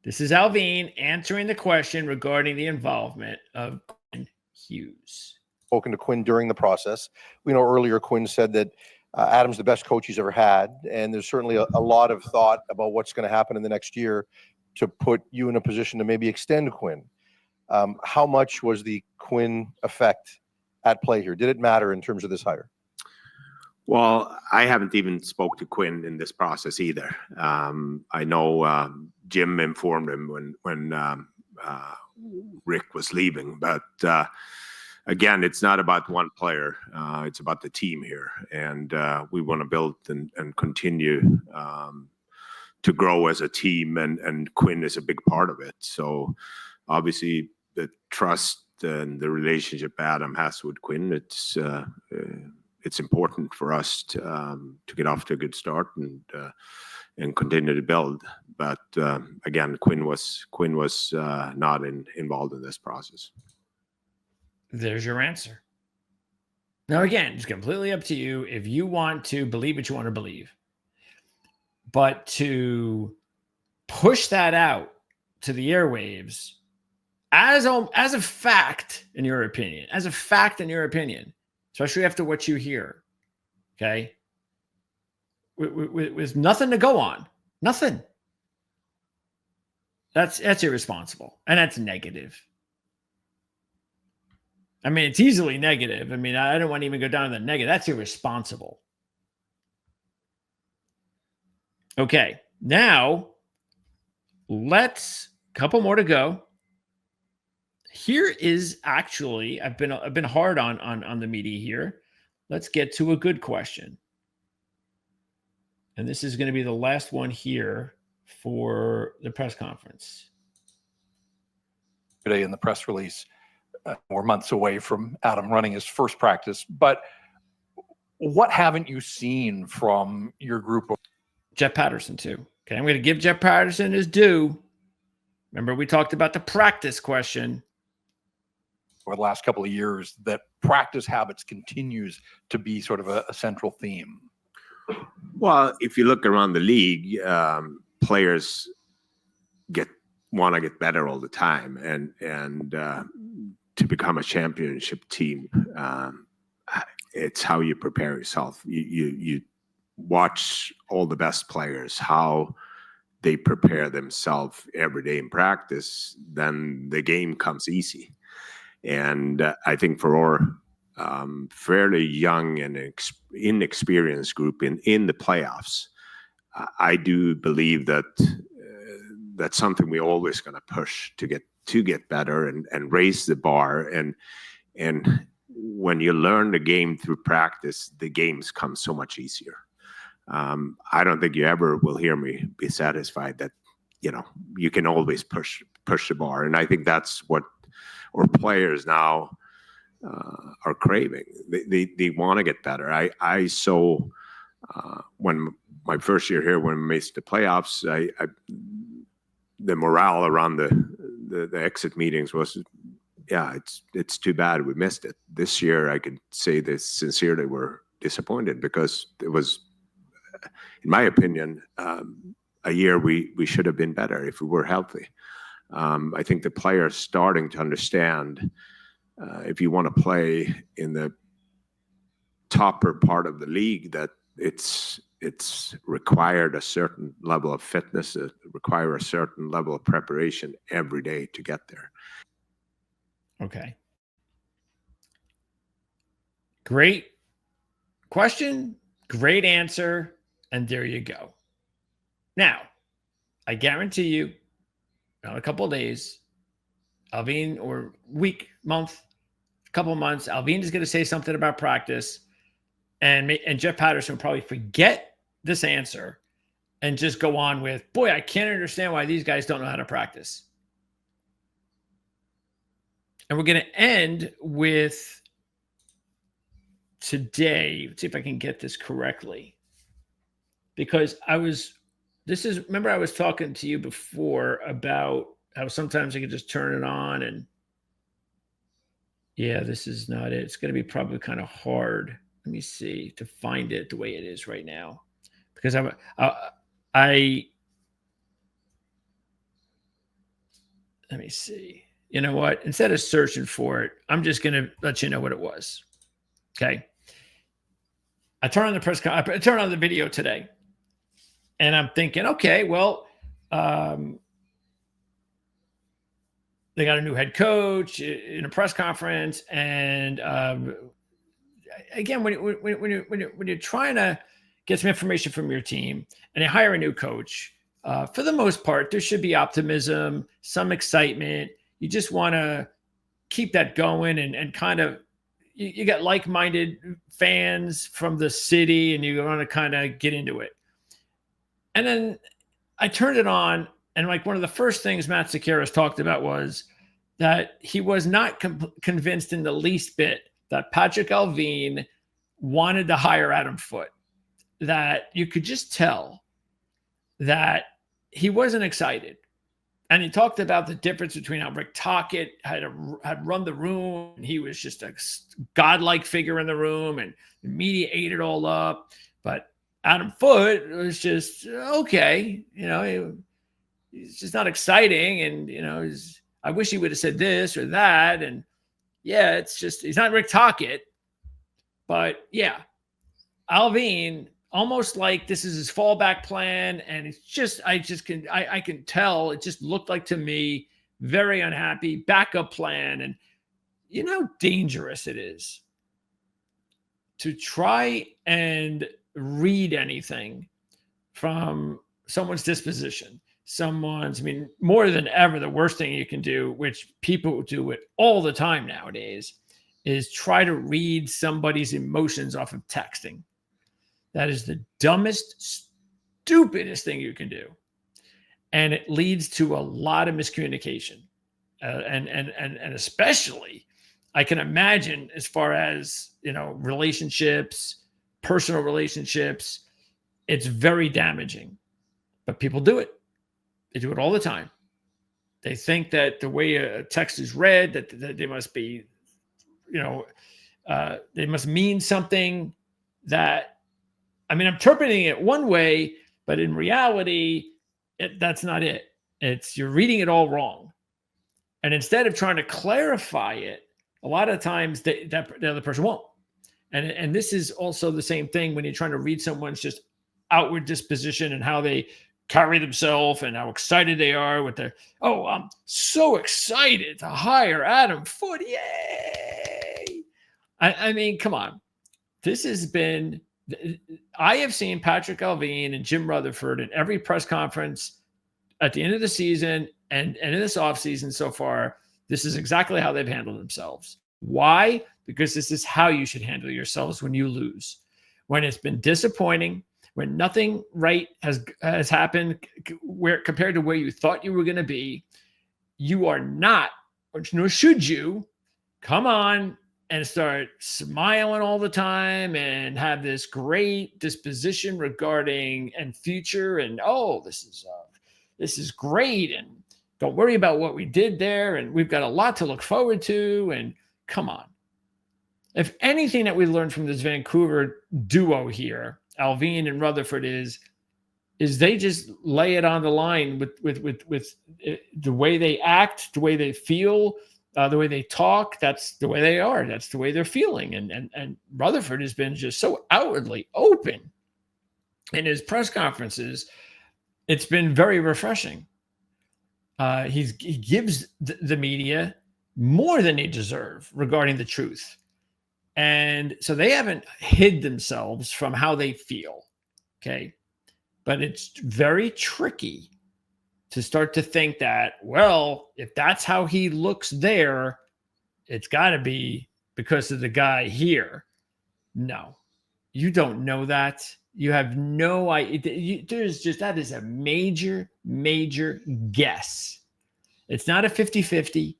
this is Alvin answering the question regarding the involvement of Quinn Hughes. Spoken to Quinn during the process. We know earlier Quinn said that Adam's the best coach he's ever had, and there's certainly a lot of thought about what's going to happen in the next year to put you in a position to maybe extend Quinn. How much was the Quinn effect at play here? Did it matter in terms of this hire? Well, I haven't even spoke to Quinn in this process either. I know Jim informed him Rick was leaving. But again, it's not about one player. It's about the team here. And we want to build and continue to grow as a team. And Quinn is a big part of it. So obviously the trust and the relationship Adam has with Quinn, it's important for us to get off to a good start and continue to build. But again, Quinn was not involved in this process. There's your answer. Now, again, it's completely up to you if you want to believe what you want to believe. But to push that out to the airwaves as a fact, in your opinion, especially after what you hear, okay, with nothing to go on, nothing. That's irresponsible, and that's negative. I mean, it's easily negative. I mean, I don't want to even go down to the negative. That's irresponsible. Okay, now let's couple more to go. Here is actually, I've been hard on the media here. Let's get to a good question. And this is going to be the last one here for the press conference. Today in the press release, we're months away from Adam running his first practice, but what haven't you seen from your group? Jeff Patterson too. Okay, I'm going to give Jeff Patterson his due. Remember, we talked about the practice question. Over the last couple of years, that practice habits continues to be sort of a central theme. Well, if you look around the league, players want to get better all the time, and to become a championship team, it's how you prepare yourself. You watch all the best players, how they prepare themselves every day in practice, then the game comes easy. And I think for our fairly young and inexperienced group in the playoffs, I do believe that that's something we're always going to push to get better and raise the bar. And when you learn the game through practice, the games come so much easier. I don't think you ever will hear me be satisfied that, you can always push the bar. And I think that's what our players now are craving. They want to get better. I saw when my first year here, when we missed the playoffs, the morale around the exit meetings was, it's too bad we missed it. This year, I could say this sincerely, we're disappointed because it was, in my opinion, a year we should have been better if we were healthy. I think the players starting to understand if you want to play in the topper part of the league, that it's required a certain level of fitness, it require a certain level of preparation every day to get there. Okay. Great question, great answer, and there you go. Now, I guarantee you, in a couple of days, Alvin, or week, month, couple of months, Alvin is going to say something about practice, and Jeff Patterson will probably forget this answer and just go on with, boy, I can't understand why these guys don't know how to practice. And we're going to end with today. Let's see if I can get this correctly. Because remember I was talking to you before about how sometimes I could just turn it on and this is not it. It's going to be probably kind of hard. Let me see to find it the way it is right now, because let me see. You know what? Instead of searching for it, I'm just going to let you know what it was. Okay. I turned on the video today, and I'm thinking, okay, well, they got a new head coach in a press conference, and again, when you're trying to get some information from your team and you hire a new coach, for the most part, there should be optimism, some excitement. you just want to keep that going and kind of, you got like-minded fans from the city and you want to kind of get into it. And then I turned it on, and like one of the first things Matt Sekeres talked about was that he was not convinced in the least bit that Patrick Allvin wanted to hire Adam Foote, that you could just tell that he wasn't excited. And he talked about the difference between how Rick Tocchet had run the room, and he was just a godlike figure in the room, and the media ate it all up. But Adam Foote was just okay, he's just not exciting, and I wish he would have said this or that, and yeah, it's just he's not Rick Tocchet, but yeah, Allvin. Almost like this is his fallback plan. And it's just, I can tell it just looked like to me, very unhappy backup plan. And you know how dangerous it is to try and read anything from someone's disposition. More than ever, the worst thing you can do, which people do it all the time nowadays, is try to read somebody's emotions off of texting. That is the dumbest, stupidest thing you can do. And it leads to a lot of miscommunication. And especially, I can imagine as far as, relationships, personal relationships, it's very damaging. But people do it. They do it all the time. They think that the way a text is read, that they must be, they must mean something that, I'm interpreting it one way, but in reality, that's not it. You're reading it all wrong. And instead of trying to clarify it, a lot of times the other person won't. And this is also the same thing when you're trying to read someone's just outward disposition and how they carry themselves and how excited they are with their, I'm so excited to hire Adam Foote. Yay! I mean, come on. This has been... I have seen Patrick Allvin and Jim Rutherford in every press conference at the end of the season and in this offseason so far. This is exactly how they've handled themselves. Why? Because this is how you should handle yourselves when you lose. When it's been disappointing, when nothing right has happened compared to where you thought you were going to be, you are not, nor should you, come on and start smiling all the time and have this great disposition regarding and future and this is great and don't worry about what we did there and we've got a lot to look forward to, and come on. If anything that we learned from this Vancouver duo here, Allvin and Rutherford, is they just lay it on the line with the way they act, the way they feel, the way they talk. That's the way they are. That's the way they're feeling. And Rutherford has been just so outwardly open in his press conferences. It's been very refreshing. He gives the media more than they deserve regarding the truth. And so they haven't hid themselves from how they feel. Okay. But it's very tricky to start to think that, well, if that's how he looks there, it's got to be because of the guy here. No, you don't know that. You have no idea. That is a major, major guess. It's not a 50-50.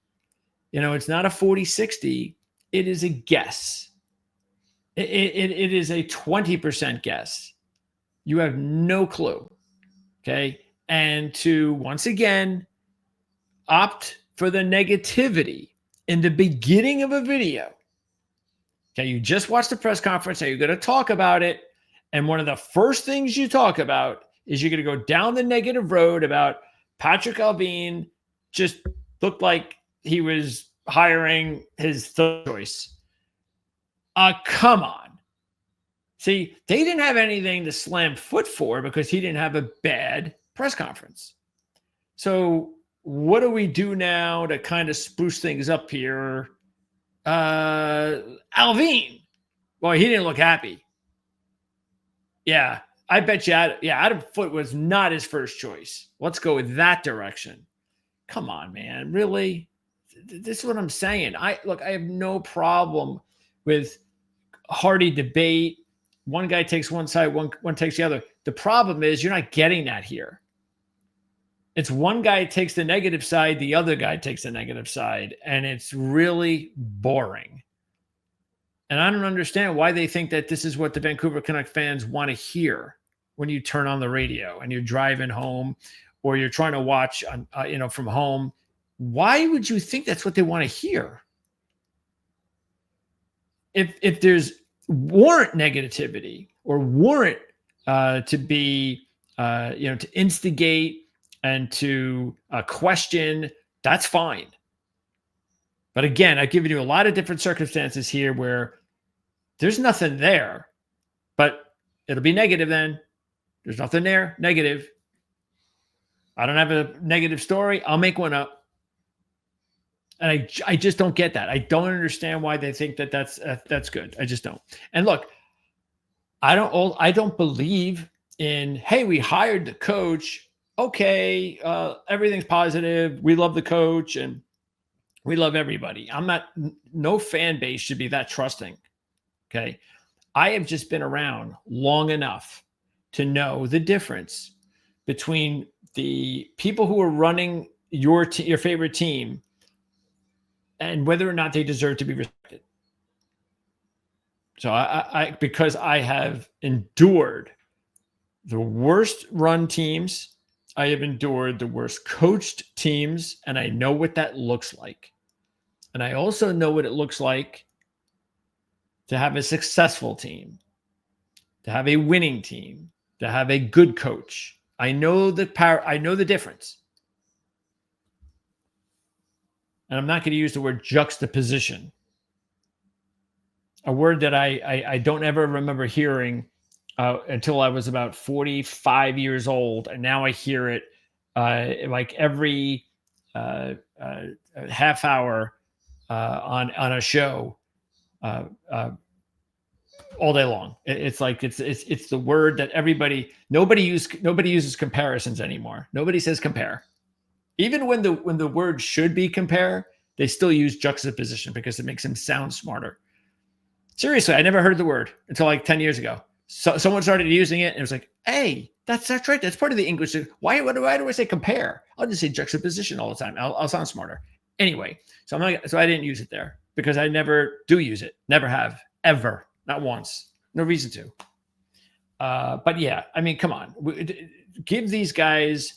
It's not a 40-60. It is a guess. It is a 20% guess. You have no clue. Okay. And to, once again, opt for the negativity in the beginning of a video. Okay, you just watched the press conference. Now you're going to talk about it. And one of the first things you talk about is you're going to go down the negative road about Patrick Allvin just looked like he was hiring his third choice. Come on. See, they didn't have anything to slam Foote for because he didn't have a bad press conference. So what do we do now to kind of spruce things up here? Allvin. Well, he didn't look happy. Yeah, I bet you. Adam Foote was not his first choice. Let's go with that direction. Come on, man. Really? this is what I'm saying. I have no problem with hearty debate. One guy takes one side, one takes the other. The problem is you're not getting that here. It's one guy takes the negative side, the other guy takes the negative side, and it's really boring. And I don't understand why they think that this is what the Vancouver Canucks fans want to hear when you turn on the radio and you're driving home or you're trying to watch from home. Why would you think that's what they want to hear? If there's warrant negativity or warrant to be, to instigate and to question, that's fine. But again, I've given you a lot of different circumstances here where there's nothing there, but it'll be negative then. There's nothing there, negative. I don't have a negative story. I'll make one up. And I just don't get that. I don't understand why they think that that's good. I just don't. And look, I don't believe in, hey, we hired the coach. Okay, everything's positive. We love the coach and we love everybody. No fan base should be that trusting. Okay. I have just been around long enough to know the difference between the people who are running your favorite team and whether or not they deserve to be respected. So I because I have endured the worst run teams, I have endured the worst coached teams, and I know what that looks like. And I also know what it looks like to have a successful team, to have a winning team, to have a good coach. I know the power. I know the difference. And I'm not going to use the word juxtaposition, a word that I don't ever remember hearing until I was about 45 years old. And now I hear it like every half hour on a show all day long. It's like it's the word that nobody uses comparisons anymore. Nobody says compare. Even when the word should be compare, they still use juxtaposition because it makes them sound smarter. Seriously, I never heard the word until like 10 years ago. So someone started using it and it was like, hey, that's right. That's part of the English. Why do I say compare? I'll just say juxtaposition all the time. I'll sound smarter. Anyway, so I didn't use it there because I never do use it. Never have, ever. Not once. No reason to. But yeah, I mean, come on. Give these guys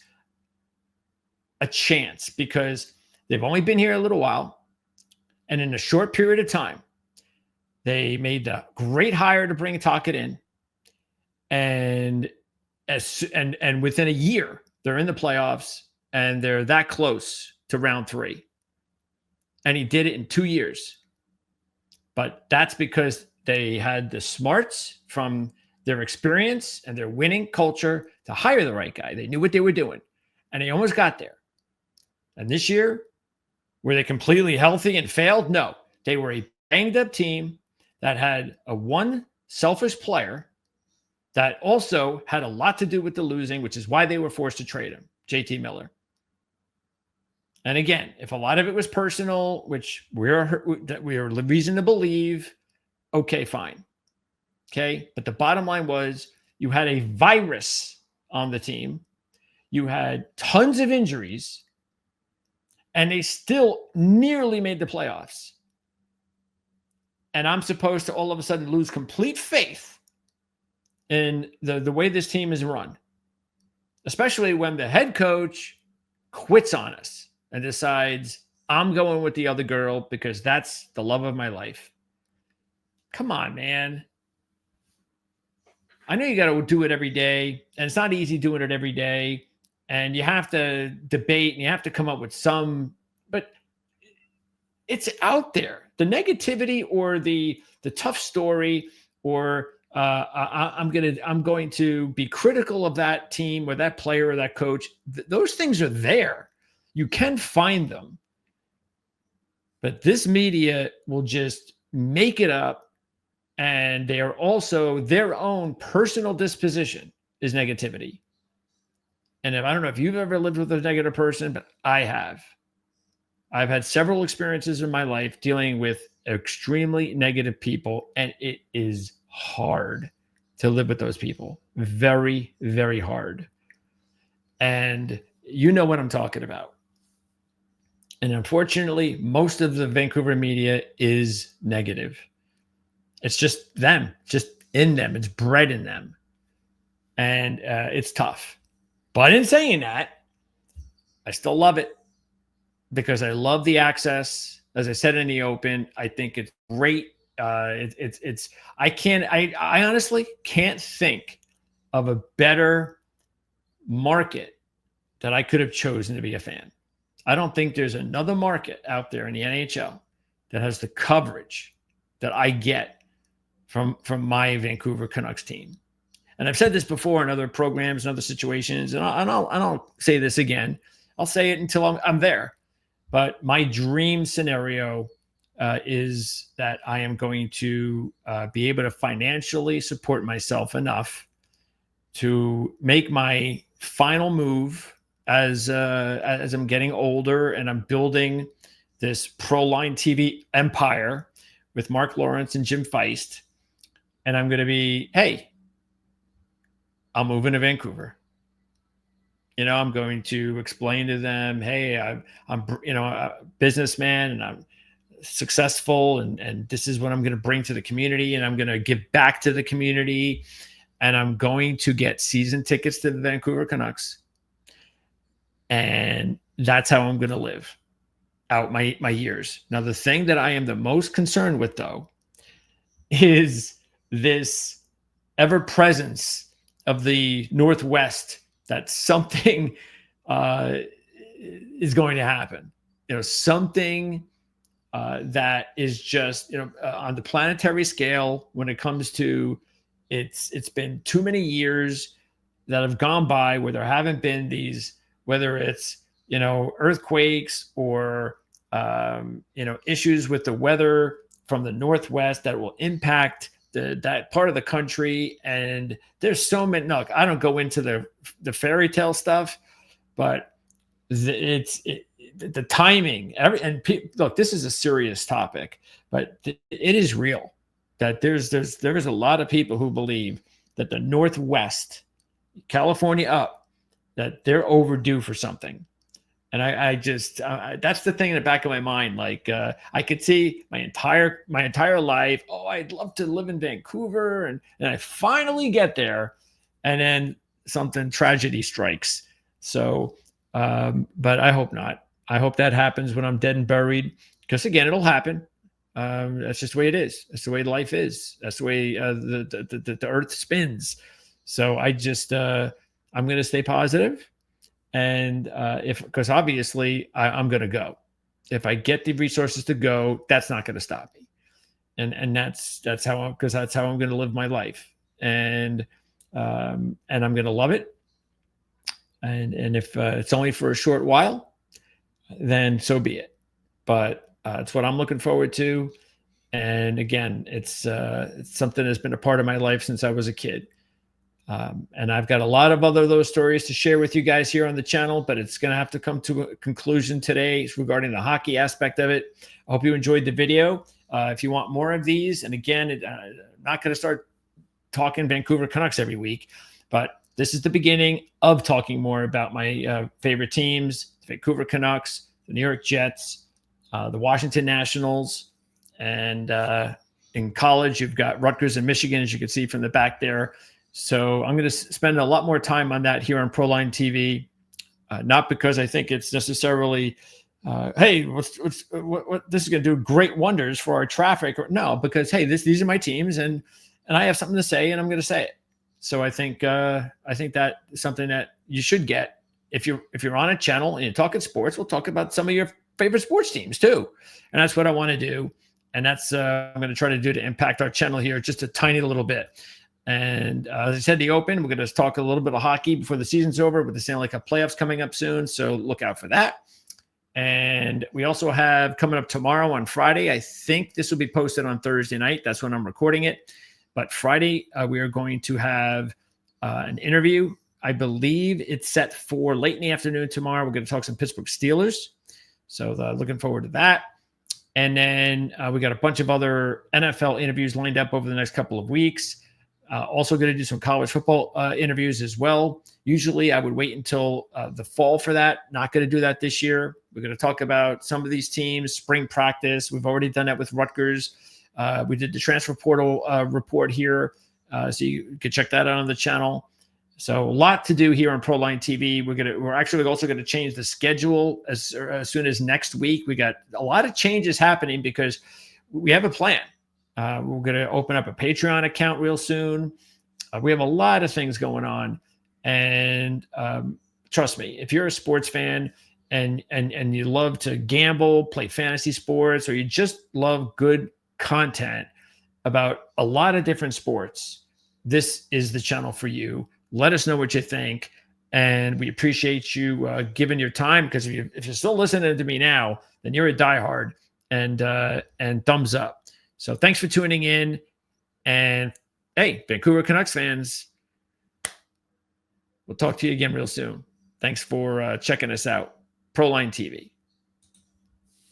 a chance because they've only been here a little while. And in a short period of time, they made the great hire to bring Tocchet in. And within a year, they're in the playoffs and they're that close to round 3. And he did it in 2 years. But that's because they had the smarts from their experience and their winning culture to hire the right guy. They knew what they were doing. And they almost got there. And this year, were they completely healthy and failed? No. They were a banged up team that had one selfish player that also had a lot to do with the losing, which is why they were forced to trade him, JT Miller. And again, if a lot of it was personal, which we are reason to believe, okay, fine. Okay. But the bottom line was you had a virus on the team. You had tons of injuries and they still nearly made the playoffs. And I'm supposed to all of a sudden lose complete faith in the way this team is run, especially when the head coach quits on us and decides I'm going with the other girl because that's the love of my life. Come on, man. I know you got to do it every day, and it's not easy doing it every day, and you have to debate and you have to come up with but it's out there. The negativity or the tough story or I'm going to be critical of that team or that player or that coach. Those things are there. You can find them. But this media will just make it up, and they are also their own personal disposition is negativity. And I don't know if you've ever lived with a negative person, but I have. I've had several experiences in my life dealing with extremely negative people, and it is hard to live with those people. Very, very hard. And you know what I'm talking about. And unfortunately, most of the Vancouver media is negative. It's just them, just in them. It's bred in them. And it's tough. But in saying that, I still love it because I love the access. As I said in the open, I think it's great. I honestly can't think of a better market that I could have chosen to be a fan. I don't think there's another market out there in the NHL that has the coverage that I get from my Vancouver Canucks team. And I've said this before in other programs and other situations, and I'll say this again. I'll say it until I'm there. But my dream scenario is that I am going to be able to financially support myself enough to make my final move as I'm getting older and I'm building this Proline TV empire with Mark Lawrence and Jim Feist. And I'm going to be, hey, I'm moving to Vancouver. You know, I'm going to explain to them, hey, I'm a businessman and I'm successful and this is what I'm going to bring to the community and I'm going to give back to the community and I'm going to get season tickets to the Vancouver Canucks. And that's how I'm going to live out my years. Now, the thing that I am the most concerned with, though, is this ever presence of the Northwest that something is going to happen. You know, something that is just, on the planetary scale when it comes to it's been too many years that have gone by where there haven't been these, whether it's, earthquakes or, issues with the weather from the Northwest that will impact that part of the country. And there's so many, look, I don't go into the fairy tale stuff, but the timing, look, this is a serious topic, but it is real that there's a lot of people who believe that the Northwest, California up, that they're overdue for something. And I just, that's the thing in the back of my mind. Like, I could see my entire life. Oh, I'd love to live in Vancouver. And I finally get there. And then tragedy strikes. So, but I hope not. I hope that happens when I'm dead and buried. Because again, it'll happen. That's just the way it is. That's the way life is. That's the way the earth spins. So I just, I'm going to stay positive. And because obviously I'm going to go, if I get the resources to go, that's not going to stop me. And that's how I'm going to live my life. And I'm going to love it. And if it's only for a short while, then so be it. But it's what I'm looking forward to. And again, it's something that's been a part of my life since I was a kid. And I've got a lot of those stories to share with you guys here on the channel, but it's going to have to come to a conclusion today regarding the hockey aspect of it. I hope you enjoyed the video. If you want more of these, and again, I'm not going to start talking Vancouver Canucks every week, but this is the beginning of talking more about my favorite teams, the Vancouver Canucks, the New York Jets, the Washington Nationals, and in college, you've got Rutgers and Michigan, as you can see from the back there. So I'm going to spend a lot more time on that here on Proline TV, not because I think it's necessarily, hey, what this is going to do great wonders for our traffic. No, because hey, these are my teams, and I have something to say, and I'm going to say it. So I think that is something that you should get if you're on a channel and you're talking sports. We'll talk about some of your favorite sports teams too, and that's what I want to do, and that's I'm going to try to do to impact our channel here just a tiny little bit. And as I said, the open, we're going to talk a little bit of hockey before the season's over with the Stanley Cup playoffs coming up soon. So look out for that. And we also have coming up tomorrow on Friday. I think this will be posted on Thursday night. That's when I'm recording it. But Friday, we are going to have an interview. I believe it's set for late in the afternoon tomorrow. We're going to talk some Pittsburgh Steelers. So looking forward to that. And then we got a bunch of other NFL interviews lined up over the next couple of weeks. Also going to do some college football interviews as well. Usually I would wait until the fall for that. Not going to do that this year. We're going to talk about some of these teams, spring practice. We've already done that with Rutgers. We did the transfer portal report here. So you can check that out on the channel. So a lot to do here on Proline TV. We're actually also going to change the schedule as soon as next week. We got a lot of changes happening because we have a plan. We're going to open up a Patreon account real soon. We have a lot of things going on, and trust me, if you're a sports fan and you love to gamble, play fantasy sports, or you just love good content about a lot of different sports, this is the channel for you. Let us know what you think, and we appreciate you giving your time, because if you're still listening to me now, then you're a diehard, and thumbs up. So thanks for tuning in, and hey, Vancouver Canucks fans, we'll talk to you again real soon. Thanks for checking us out. Proline TV.